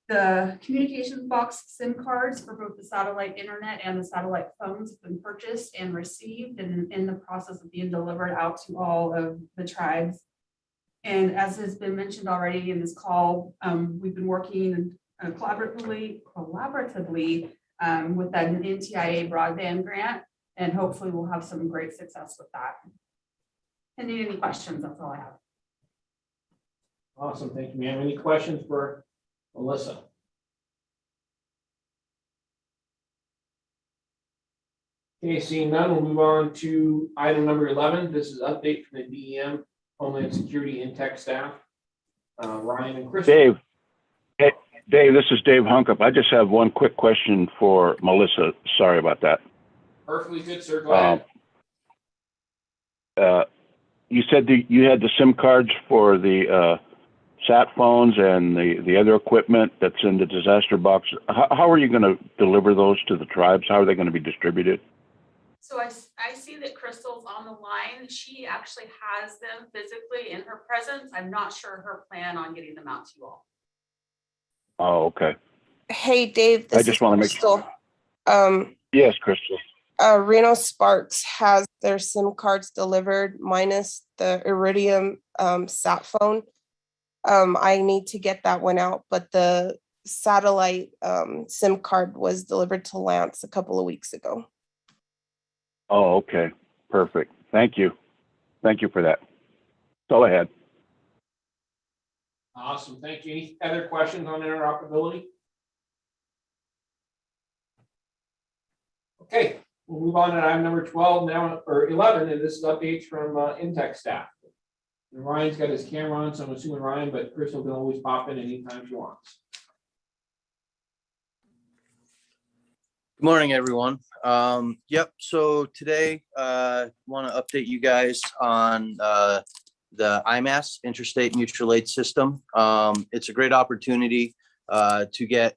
The communications box SIM cards for both the satellite internet and the satellite phones have been purchased and received and in the process of being delivered out to all of the tribes. And as has been mentioned already in this call, we've been working collaboratively with that NTIA broadband grant, and hopefully we'll have some great success with that. Any questions? That's all I have. Awesome, thank you, ma'am. Any questions for Melissa? Okay, seeing none, we'll move on to item number 11. This is update from the DEM, Homeland Security InTech staff. Ryan and Chris. Dave, this is Dave Hunkup. I just have one quick question for Melissa. Sorry about that. Perfectly good, sir. Go ahead. You said you had the SIM cards for the sat phones and the other equipment that's in the disaster box. How are you going to deliver those to the tribes? How are they going to be distributed? So I see that Crystal's on the line. She actually has them physically in her presence. I'm not sure her plan on getting them out to you all. Oh, okay. Hey, Dave, this I just is want to make Crystal. Yes, Crystal. Reno Sparks has their SIM cards delivered minus the Iridium sat phone. I need to get that one out, but the satellite SIM card was delivered to Lance a couple of weeks ago. Oh, okay. Perfect. Thank you. Thank you for that. That's all I had. Awesome, thank you. Any other questions on interoperability? Okay, we'll move on to item number 12 now, or 11, and this is updates from InTECC staff. And Ryan's got his camera on, so I'm assuming Ryan, but Crystal can always pop in anytime she wants. Good morning, everyone. Yep, so today I want to update you guys on the IMAS, Interstate Mutual Aid System. It's a great opportunity to get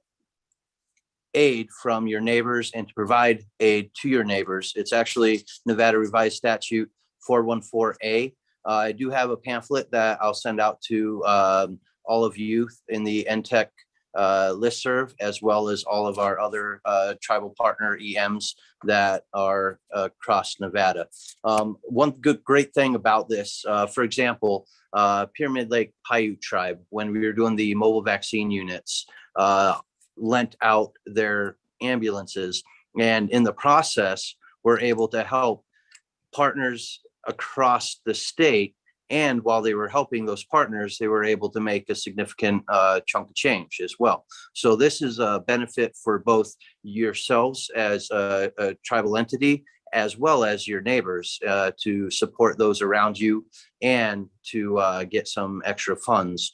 aid from your neighbors and to provide aid to your neighbors. It's actually Nevada Revised Statute 414A. I do have a pamphlet that I'll send out to all of you in the NTECC listserv, as well as all of our other tribal partner EMs that are across Nevada. One great thing about this, for example, Pyramid Lake Paiute tribe, when we were doing the mobile vaccine units, lent out their ambulances, and in the process, we're able to help partners across the state. And while they were helping those partners, they were able to make a significant chunk of change as well. So this is a benefit for both yourselves as a tribal entity, as well as your neighbors, to support those around you and to get some extra funds.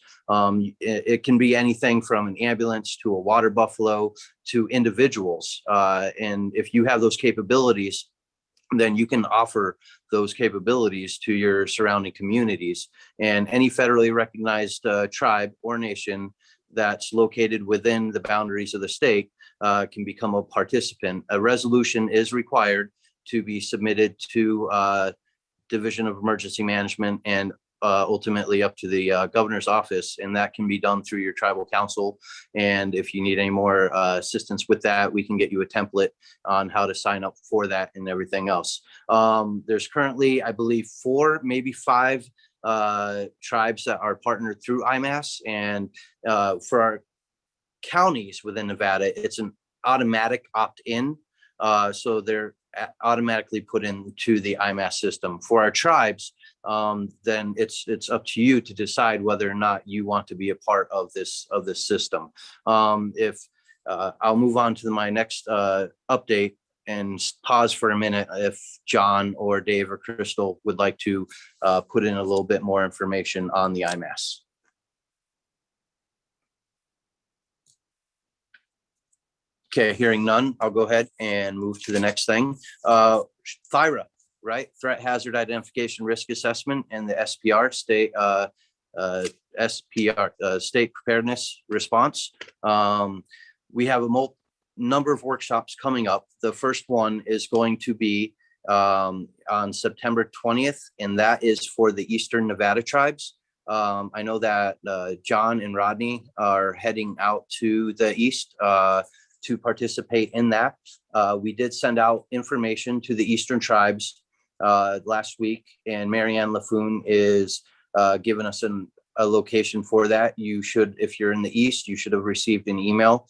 It can be anything from an ambulance to a water buffalo to individuals. And if you have those capabilities, then you can offer those capabilities to your surrounding communities. And any federally recognized tribe or nation that's located within the boundaries of the state can become a participant. A resolution is required to be submitted to Division of Emergency Management and ultimately up to the governor's office, and that can be done through your tribal council. And if you need any more assistance with that, we can get you a template on how to sign up for that and everything else. There's currently, I believe, 4, maybe 5 tribes that are partnered through IMAS, and for our counties within Nevada, it's an automatic opt-in. So they're automatically put into the IMAS system. For our tribes, then it's up to you to decide whether or not you want to be a part of this system. If I'll move on to my next update and pause for a minute if John or Dave or Crystal would like to put in a little bit more information on the IMAS. Okay, hearing none, I'll go ahead and move to the next thing. THIRA, right? Threat Hazard Identification Risk Assessment, and the SPR, State Preparedness Response. We have a number of workshops coming up. The first one is going to be on September 20th, and that is for the Eastern Nevada tribes. I know that John and Rodney are heading out to the east to participate in that. We did send out information to the Eastern tribes last week, and Marianne LaFoon is giving us a location for that. You should, if you're in the East, you should have received an email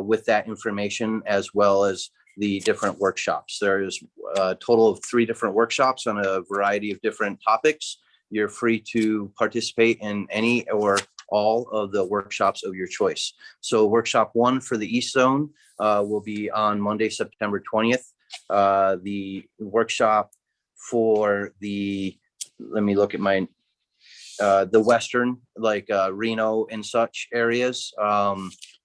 with that information, as well as the different workshops. There's a total of 3 different workshops on a variety of different topics. You're free to participate in any or all of the workshops of your choice. So workshop 1 for the East Zone will be on Monday, September 20th. The workshop for the, let me look at my, the Western, like Reno and such areas,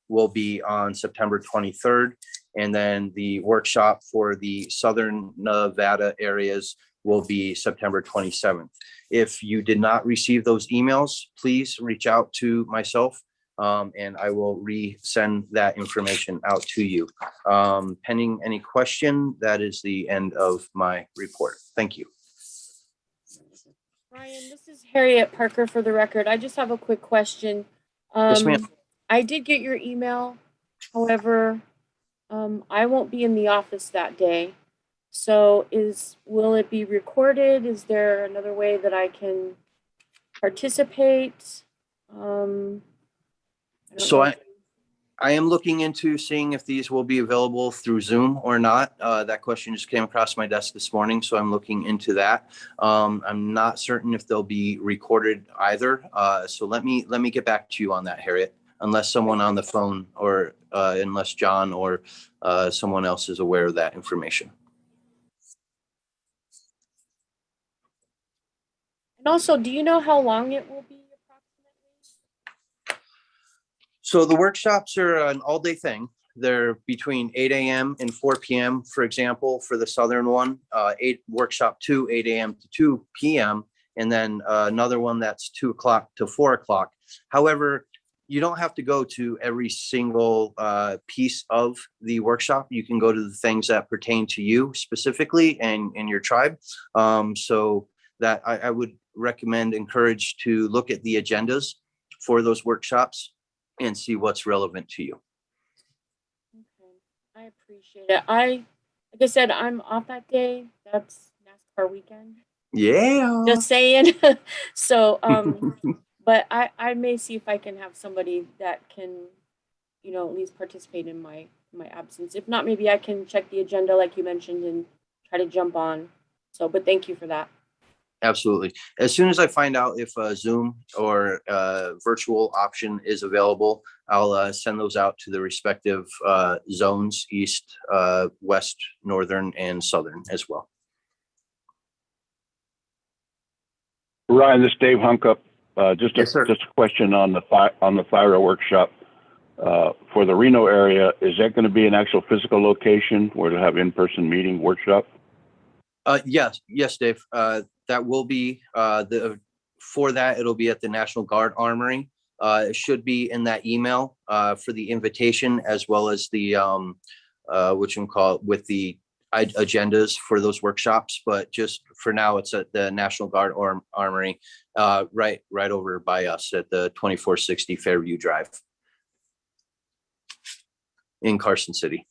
will be on September 23rd. And then the workshop for the Southern Nevada areas will be September 27th. If you did not receive those emails, please reach out to myself and I will resend that information out to you. Pending any question, that is the end of my report. Thank you. Ryan, this is Harriet Parker for the record. I just have a quick question. Yes, ma'am. I did get your email. However, I won't be in the office that day. So will it be recorded? Is there another way that I can participate? I am looking into seeing if these will be available through Zoom or not. That question just came across my desk this morning, so I'm looking into that. I'm not certain if they'll be recorded either. So let me get back to you on that, Harriet, unless someone on the phone or unless John or someone else is aware of that information. And also, do you know how long it will be approximately? So the workshops are an all-day thing. They're between 8 a.m. and 4 p.m. For example, for the Southern one, workshop 2, 8 a.m. to 2 p.m. And then another one that's 2 o'clock to 4 o'clock. However, you don't have to go to every single piece of the workshop. You can go to the things that pertain to you specifically and your tribe. So that I would encourage to look at the agendas for those workshops and see what's relevant to you. Okay, I appreciate it. Like I said, I'm off that day. That's NASCAR weekend. Yeah. Just saying. So, but I may see if I can have somebody that can, at least participate in my absence. If not, maybe I can check the agenda like you mentioned and try to jump on. So, but thank you for that. Absolutely. As soon as I find out if a Zoom or virtual option is available, I'll send those out to the respective zones, east, west, northern, and southern as well. Ryan, this is Dave Hunkup. Just Yes, sir. a question on the Thyra workshop for the Reno area. Is that going to be an actual physical location where to have in-person meeting workshop? Yes, Dave. That will be for that. It'll be at the National Guard Armory. It should be in that email for the invitation, as well as the what you can call it, with the agendas for those workshops. But just for now, it's at the National Guard Armory, right over by us at the 2460 Fairview Drive in Carson City.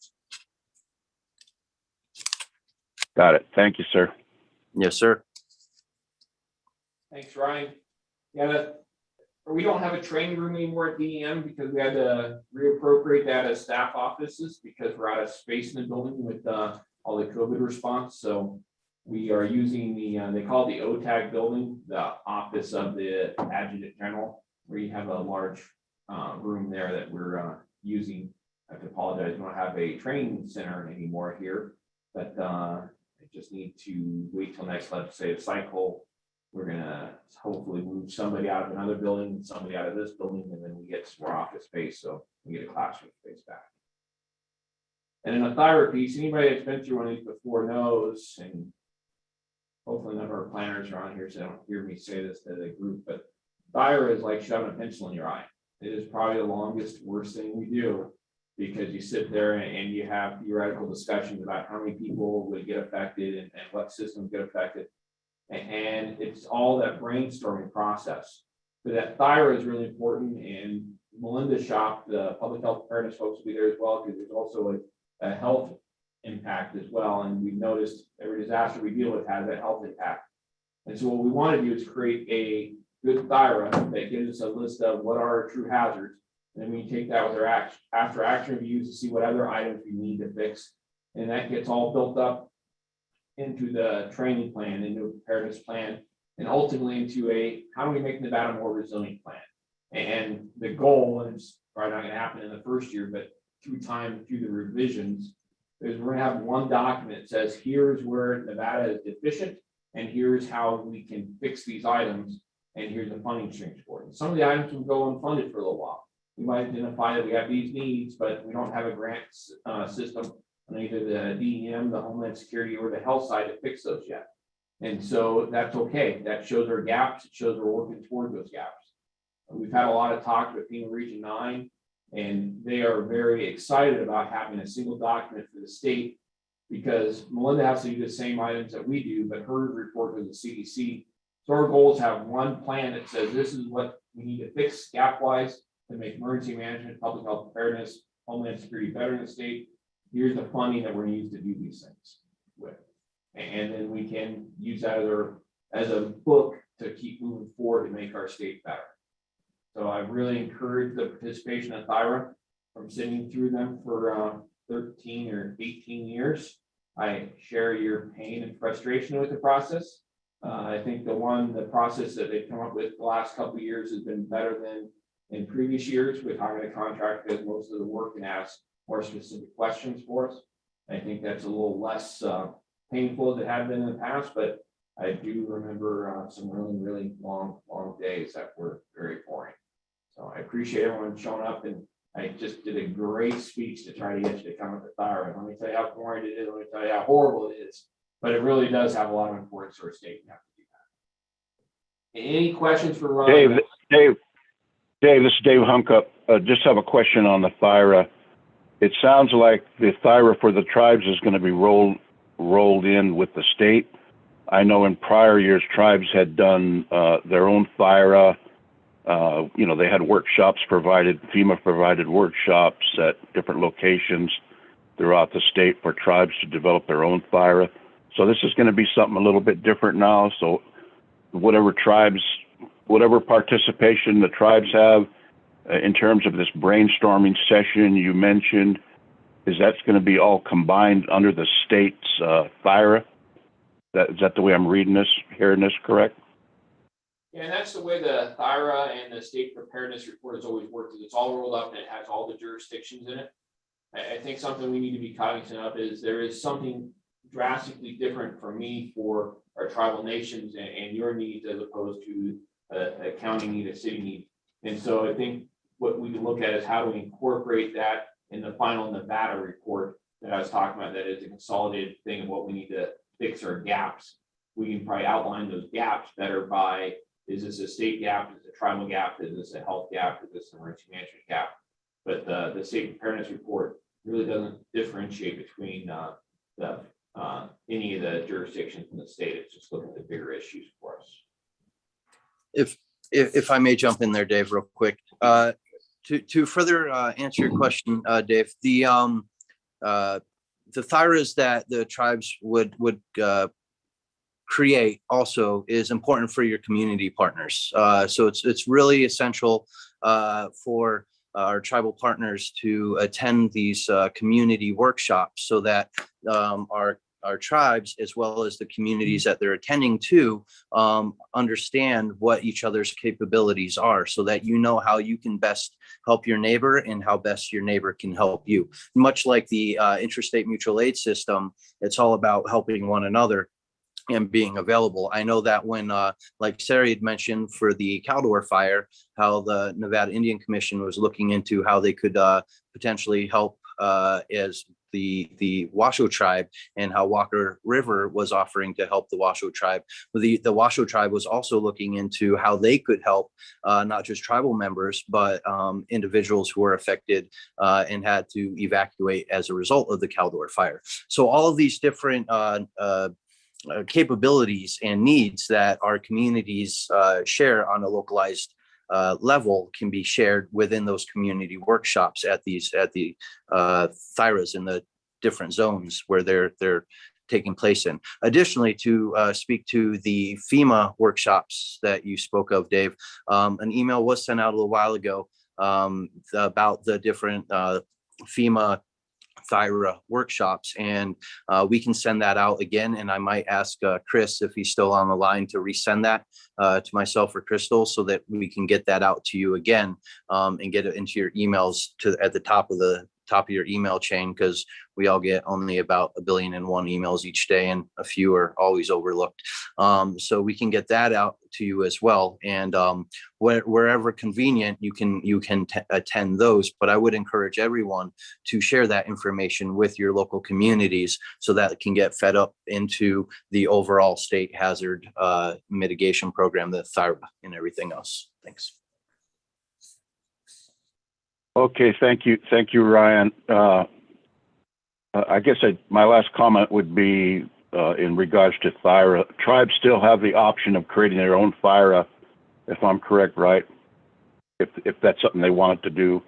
Got it. Thank you, sir. Yes, sir. Thanks, Ryan. Yeah, we don't have a training room anymore at DEM because we had to reappropriate that as staff offices because we're out of space in the building with all the COVID response. So we are using the, they call it the OTAG building, the office of the Adjutant General, where you have a large room there that we're using. I have to apologize, we don't have a training center anymore here, but I just need to wait till next legislative cycle. We're gonna hopefully move somebody out of another building, somebody out of this building, and then we get some more office space, so we get a classroom space back. And in the Thyra piece, anybody that's been through one of these before knows, and hopefully none of our planners are on here, so they don't hear me say this to the group, but Thyra is like shoving a pencil in your eye. It is probably the longest, worst thing we do, because you sit there and you have theoretical discussions about how many people would get affected and what systems get affected. And it's all that brainstorming process. But that Thyra is really important, and Melinda's shop, the public health preparedness folks will be there as well, because there's also a health impact as well. And we've noticed every disaster we deal with has that health impact. And so what we want to do is create a good Thyra that gives us a list of what are our true hazards. And then we take that with our after action reviews to see what other items we need to fix. And that gets all built up into the training plan, into a preparedness plan, and ultimately into a, how do we make Nevada more resilient plan? And the goal, and it's probably not gonna happen in the first year, but through time, through the revisions, is we're gonna have one document that says, here's where Nevada is deficient, and here's how we can fix these items, and here's the funding streams for it. And some of the items will go unfunded for a little while. We might identify that we have these needs, but we don't have a grant system on either the DEM, the Homeland Security, or the health side to fix those yet. And so that's okay. That shows our gaps. It shows we're working toward those gaps. We've had a lot of talks with FEMA Region 9, and they are very excited about having a single document for the state, because Melinda has to do the same items that we do, but her report to the CDC. So our goal is to have one plan that says this is what we need to fix gap-wise to make emergency management, public health preparedness, Homeland Security better in the state. Here's the funding that we're going to use to do these things with. And then we can use that as a book to keep moving forward to make our state better. So I really encourage the participation of Thyra from sitting through them for 13 or 18 years. I share your pain and frustration with the process. I think the process that they've come up with the last couple of years has been better than in previous years with hiring a contractor because most of the work and ask more specific questions for us. I think that's a little less painful as it had been in the past, but I do remember some really long days that were very boring. So I appreciate everyone showing up, and I just did a great speech to try to get you to come up with Thyra. Let me tell you how boring it is. Let me tell you how horrible it is, but it really does have a lot of importance to our state. You have to do that. Any questions for Ron? Dave, this is Dave Hunkup. Just have a question on the Thyra. It sounds like the Thyra for the tribes is going to be rolled in with the state. I know in prior years, tribes had done their own Thyra. They had workshops provided, FEMA provided workshops at different locations throughout the state for tribes to develop their own Thyra. So this is going to be something a little bit different now. So whatever participation the tribes have in terms of this brainstorming session you mentioned, is that's going to be all combined under the state's Thyra? Is that the way I'm reading this, hearing this correct? Yeah, and that's the way the THIRA and the state preparedness report has always worked, is it's all rolled up and it has all the jurisdictions in it. I think something we need to be cognizant of is there is something drastically different for me for our tribal nations and your needs as opposed to a county need, a city need. And so I think what we can look at is how do we incorporate that in the final Nevada report that I was talking about, that is a consolidated thing of what we need to fix our gaps. We can probably outline those gaps better by, is this a state gap, is it a tribal gap, is this a health gap, is this an emergency management gap? But the state preparedness report really doesn't differentiate between any of the jurisdictions in the state. It's just looking at the bigger issues for us. If I may jump in there, Dave, real quick. To further answer your question, Dave, the THIRAs that the tribes would create also is important for your community partners. So it's really essential for our tribal partners to attend these community workshops so that our tribes, as well as the communities that they're attending to, understand what each other's capabilities are, so that you know how you can best help your neighbor and how best your neighbor can help you. Much like the interstate mutual aid system, it's all about helping one another and being available. I know that when, like Sarah had mentioned for the Caldor fire, how the Nevada Indian Commission was looking into how they could potentially help as the Washoe tribe, and how Walker River was offering to help the Washoe tribe. The Washoe tribe was also looking into how they could help not just tribal members, but individuals who were affected and had to evacuate as a result of the Caldor fire. So all of these different capabilities and needs that our communities share on a localized level can be shared within those community workshops at the THIRAs in the different zones where they're taking place in. Additionally, to speak to the FEMA workshops that you spoke of, Dave, an email was sent out a little while ago about the different FEMA THIRA workshops, and we can send that out again. And I might ask Chris, if he's still on the line, to resend that to myself or Crystal, so that we can get that out to you again and get it into your emails at the top of your email chain, because we all get only about 1 billion and 1 emails each day, and a few are always overlooked. So we can get that out to you as well. And wherever convenient, you can attend those. But I would encourage everyone to share that information with your local communities, so that it can get fed up into the overall state hazard mitigation program, the THIRA, and everything else. Thanks. Okay, thank you, Ryan. I guess my last comment would be in regards to THIRA. Tribes still have the option of creating their own THIRA, if I'm correct, right? If that's something they wanted to do.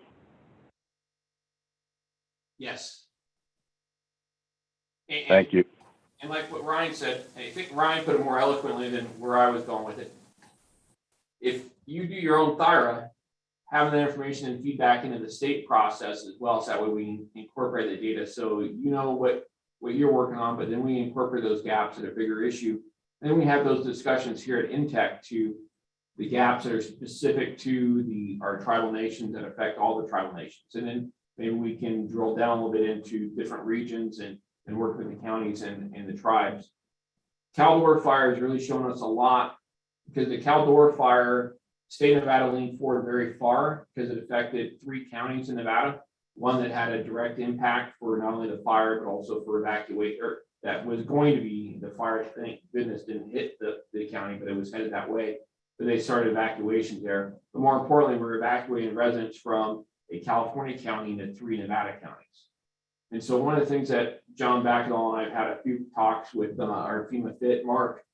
Yes. Thank you. And like what Ryan said, I think Ryan put it more eloquently than where I was going with it. If you do your own THIRA, having that information and feedback into the state process as well, so that way we can incorporate the data, so you know what you're working on, but then we incorporate those gaps at a bigger issue. And then we have those discussions here at NTECC to the gaps that are specific to our tribal nations that affect all the tribal nations. And then maybe we can drill down a little bit into different regions and work with the counties and the tribes. Caldor fire has really shown us a lot, because the Caldor fire, state of Nevada leaned forward very far because it affected 3 counties in Nevada. One that had a direct impact for not only the fire, but also for evacuation, or that was going to be the fire. Thank goodness didn't hit the county, but it was headed that way. But they started evacuations there. But more importantly, we're evacuating residents from a California county into 3 Nevada counties. And so one of the things that John Backall and I've had a few talks with our FEMA FIT, Mark,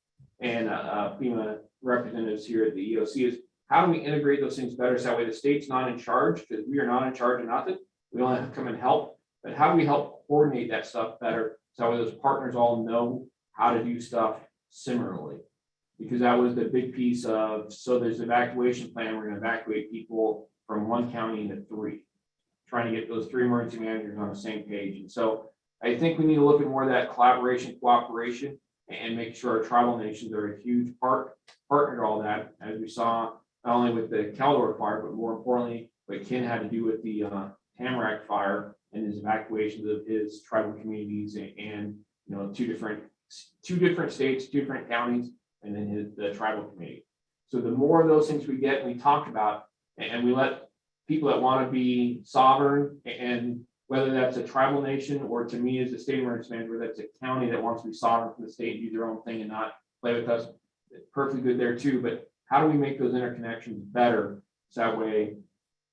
and FEMA representatives here at the EOC is, how do we integrate those things better, so that way the state's not in charge, because we are not in charge of nothing. We only have to come and help. But how do we help coordinate that stuff better, so that way those partners all know how to do stuff similarly? Because that was the big piece of, so there's an evacuation plan. We're going to evacuate people from 1 county into 3, trying to get those 3 emergency managers on the same page. And so I think we need to look at more of that collaboration, cooperation. and make sure our tribal nations are a huge partner to all that, as we saw not only with the Caldor fire, but more importantly, what Ken had to do with the Tamarack fire and his evacuations of his tribal communities and two different states, 2 different counties, and then the tribal community. So the more of those things we get, we talk about, and we let people that want to be sovereign, and whether that's a tribal nation or to me as a state emergency manager, that's a county that wants to be sovereign from the state and do their own thing and not play with us, it's perfectly good there too. But how do we make those interconnections better so that way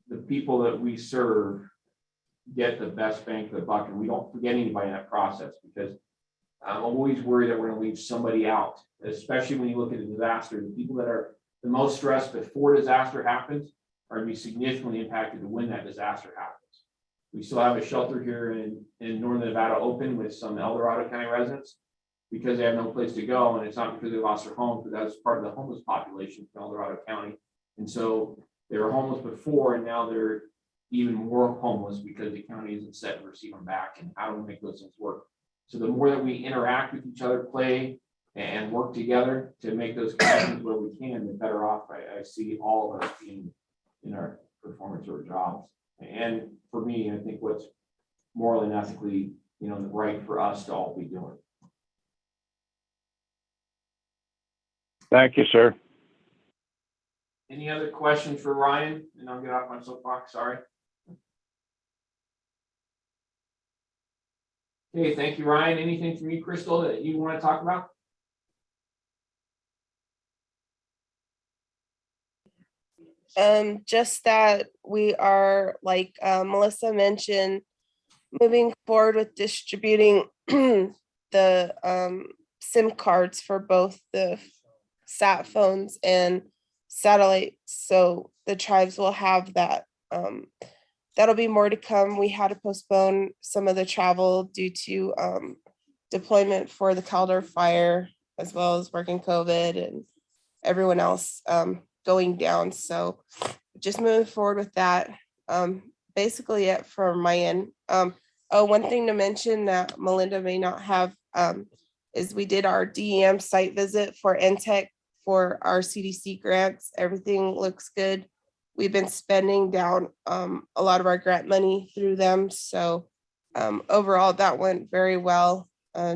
the people that we serve get the best bang for the buck and we don't forget anybody in that process? Because I'm always worried that we're going to leave somebody out, especially when you look at a disaster. The people that are the most stressed before disaster happens are going to be significantly impacted when that disaster happens. We still have a shelter here in Northern Nevada open with some El Dorado County residents because they have no place to go. And it's not because they lost their homes, but that's part of the homeless population from El Dorado County. And so they were homeless before, and now they're even more homeless because the county isn't set to receive them back. And how do we make those things work? So the more that we interact with each other, play and work together to make those connections where we can, the better off I see all of us being in our performance or jobs. And for me, I think what's morally and ethically, right for us to all be doing. Thank you, sir. Any other questions for Ryan? And I'll get off my soapbox, sorry. Okay, thank you, Ryan. Anything from you, Crystal, that you want to talk about? Just that we are, like Melissa mentioned, moving forward with distributing the SIM cards for both the sat phones and satellites. So the tribes will have that. That'll be more to come. We had to postpone some of the travel due to deployment for the Caldor fire, as well as working COVID and everyone else going down. So just moving forward with that. Basically it from my end. One thing to mention that Melinda may not have is we did our DEM site visit for NTECC for our CDC grants. Everything looks good. We've been spending down a lot of our grant money through them. So overall, that went very well.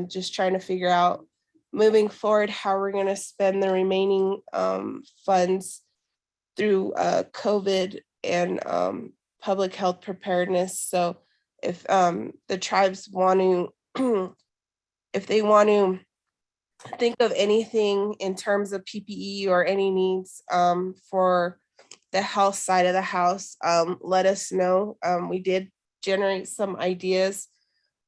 Just trying to figure out moving forward how we're going to spend the remaining funds through COVID and public health preparedness. So if the tribes want to, if they want to think of anything in terms of PPE or any needs for the health side of the house, let us know. We did generate some ideas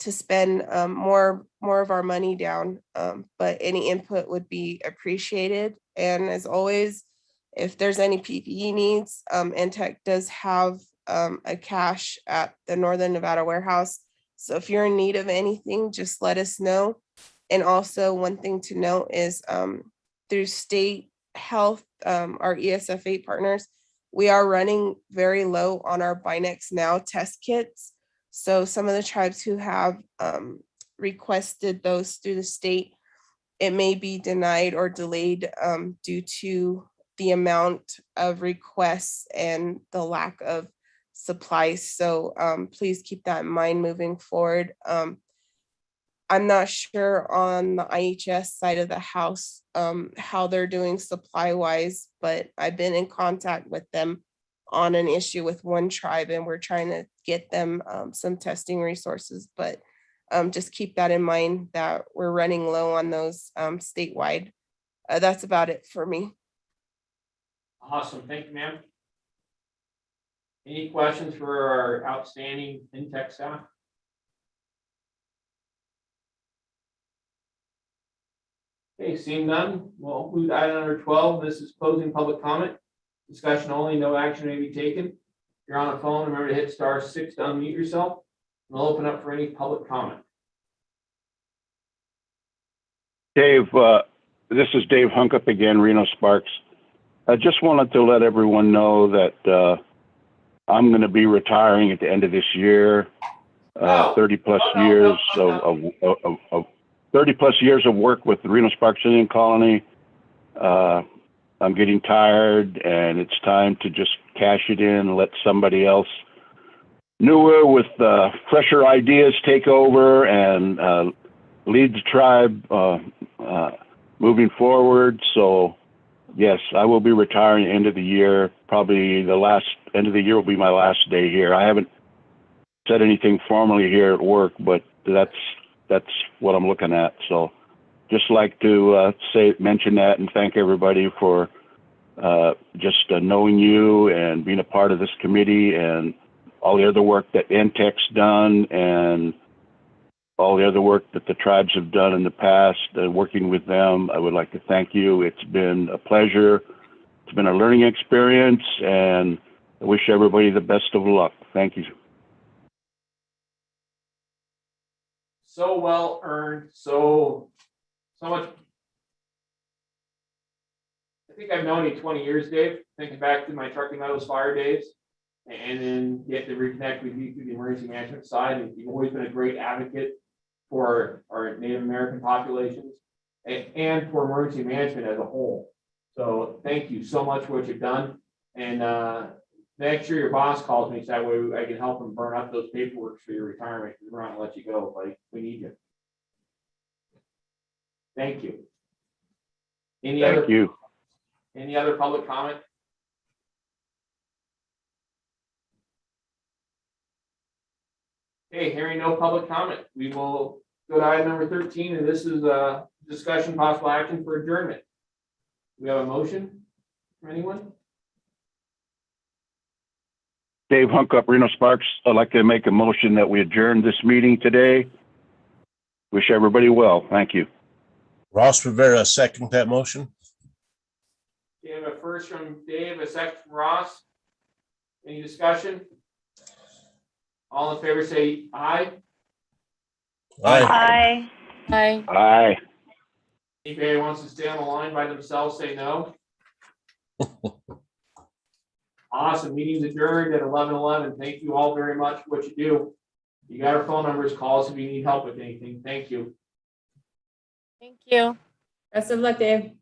to spend more of our money down, but any input would be appreciated. And as always, if there's any PPE needs, NTECC does have a cache at the Northern Nevada warehouse. So if you're in need of anything, just let us know. And also one thing to note is through state health, our ESF8 partners, we are running very low on our Binex Now test kits. So some of the tribes who have requested those through the state, it may be denied or delayed due to the amount of requests and the lack of supplies. So please keep that in mind moving forward. I'm not sure on the IHS side of the house how they're doing supply wise, but I've been in contact with them on an issue with one tribe, and we're trying to get them some testing resources. But just keep that in mind that we're running low on those statewide. That's about it for me. Awesome, thank you, ma'am. Any questions for our outstanding NTECC staff? Okay, seeing none, we'll move to item number 12. This is closing public comment. Discussion only, no action may be taken. If you're on a phone, remember to hit *6 to unmute yourself. And I'll open up for any public comment. Dave, this is Dave Hunkup again, Reno Sparks. I just wanted to let everyone know that I'm going to be retiring at the end of this year. 30 plus years of 30 plus years of work with the Reno Sparks Indian Colony. I'm getting tired, and it's time to just cash it in and let somebody else newer with fresher ideas take over and lead the tribe moving forward. So yes, I will be retiring at the end of the year. Probably the last end of the year will be my last day here. I haven't said anything formally here at work, but that's what I'm looking at. So just like to mention that and thank everybody for just knowing you and being a part of this committee and all the other work that NTECC's done and all the other work that the tribes have done in the past, working with them. I would like to thank you. It's been a pleasure. It's been a learning experience, and I wish everybody the best of luck. Thank you. So well earned, so much. I think I've known you 20 years, Dave, thinking back to my Truckee Meadows fire days, and then get to reconnect with you through the emergency management side. And you've always been a great advocate for our Native American populations and for emergency management as a whole. So thank you so much for what you've done. And make sure your boss calls me so that way I can help him burn up those paperwork for your retirement. We're not gonna let you go, buddy. We need you. Thank you. Thank you. Any other public comment? Okay, hearing no public comment, we will go to item number 13, and this is a discussion possible action for adjournment. Do we have a motion from anyone? Dave Hunkup, Reno Sparks. I'd like to make a motion that we adjourn this meeting today. Wish everybody well. Thank you. Ross Rivera, second that motion. We have a first from Dave, a second from Ross. Any discussion? All in favor say aye. Aye. Aye. Aye. Anybody who wants to stay on the line by themselves, say no. Awesome, meeting's adjourned at 11:11. Thank you all very much for what you do. You got our phone numbers, call us if you need help with anything. Thank you. Thank you. Best of luck, Dave.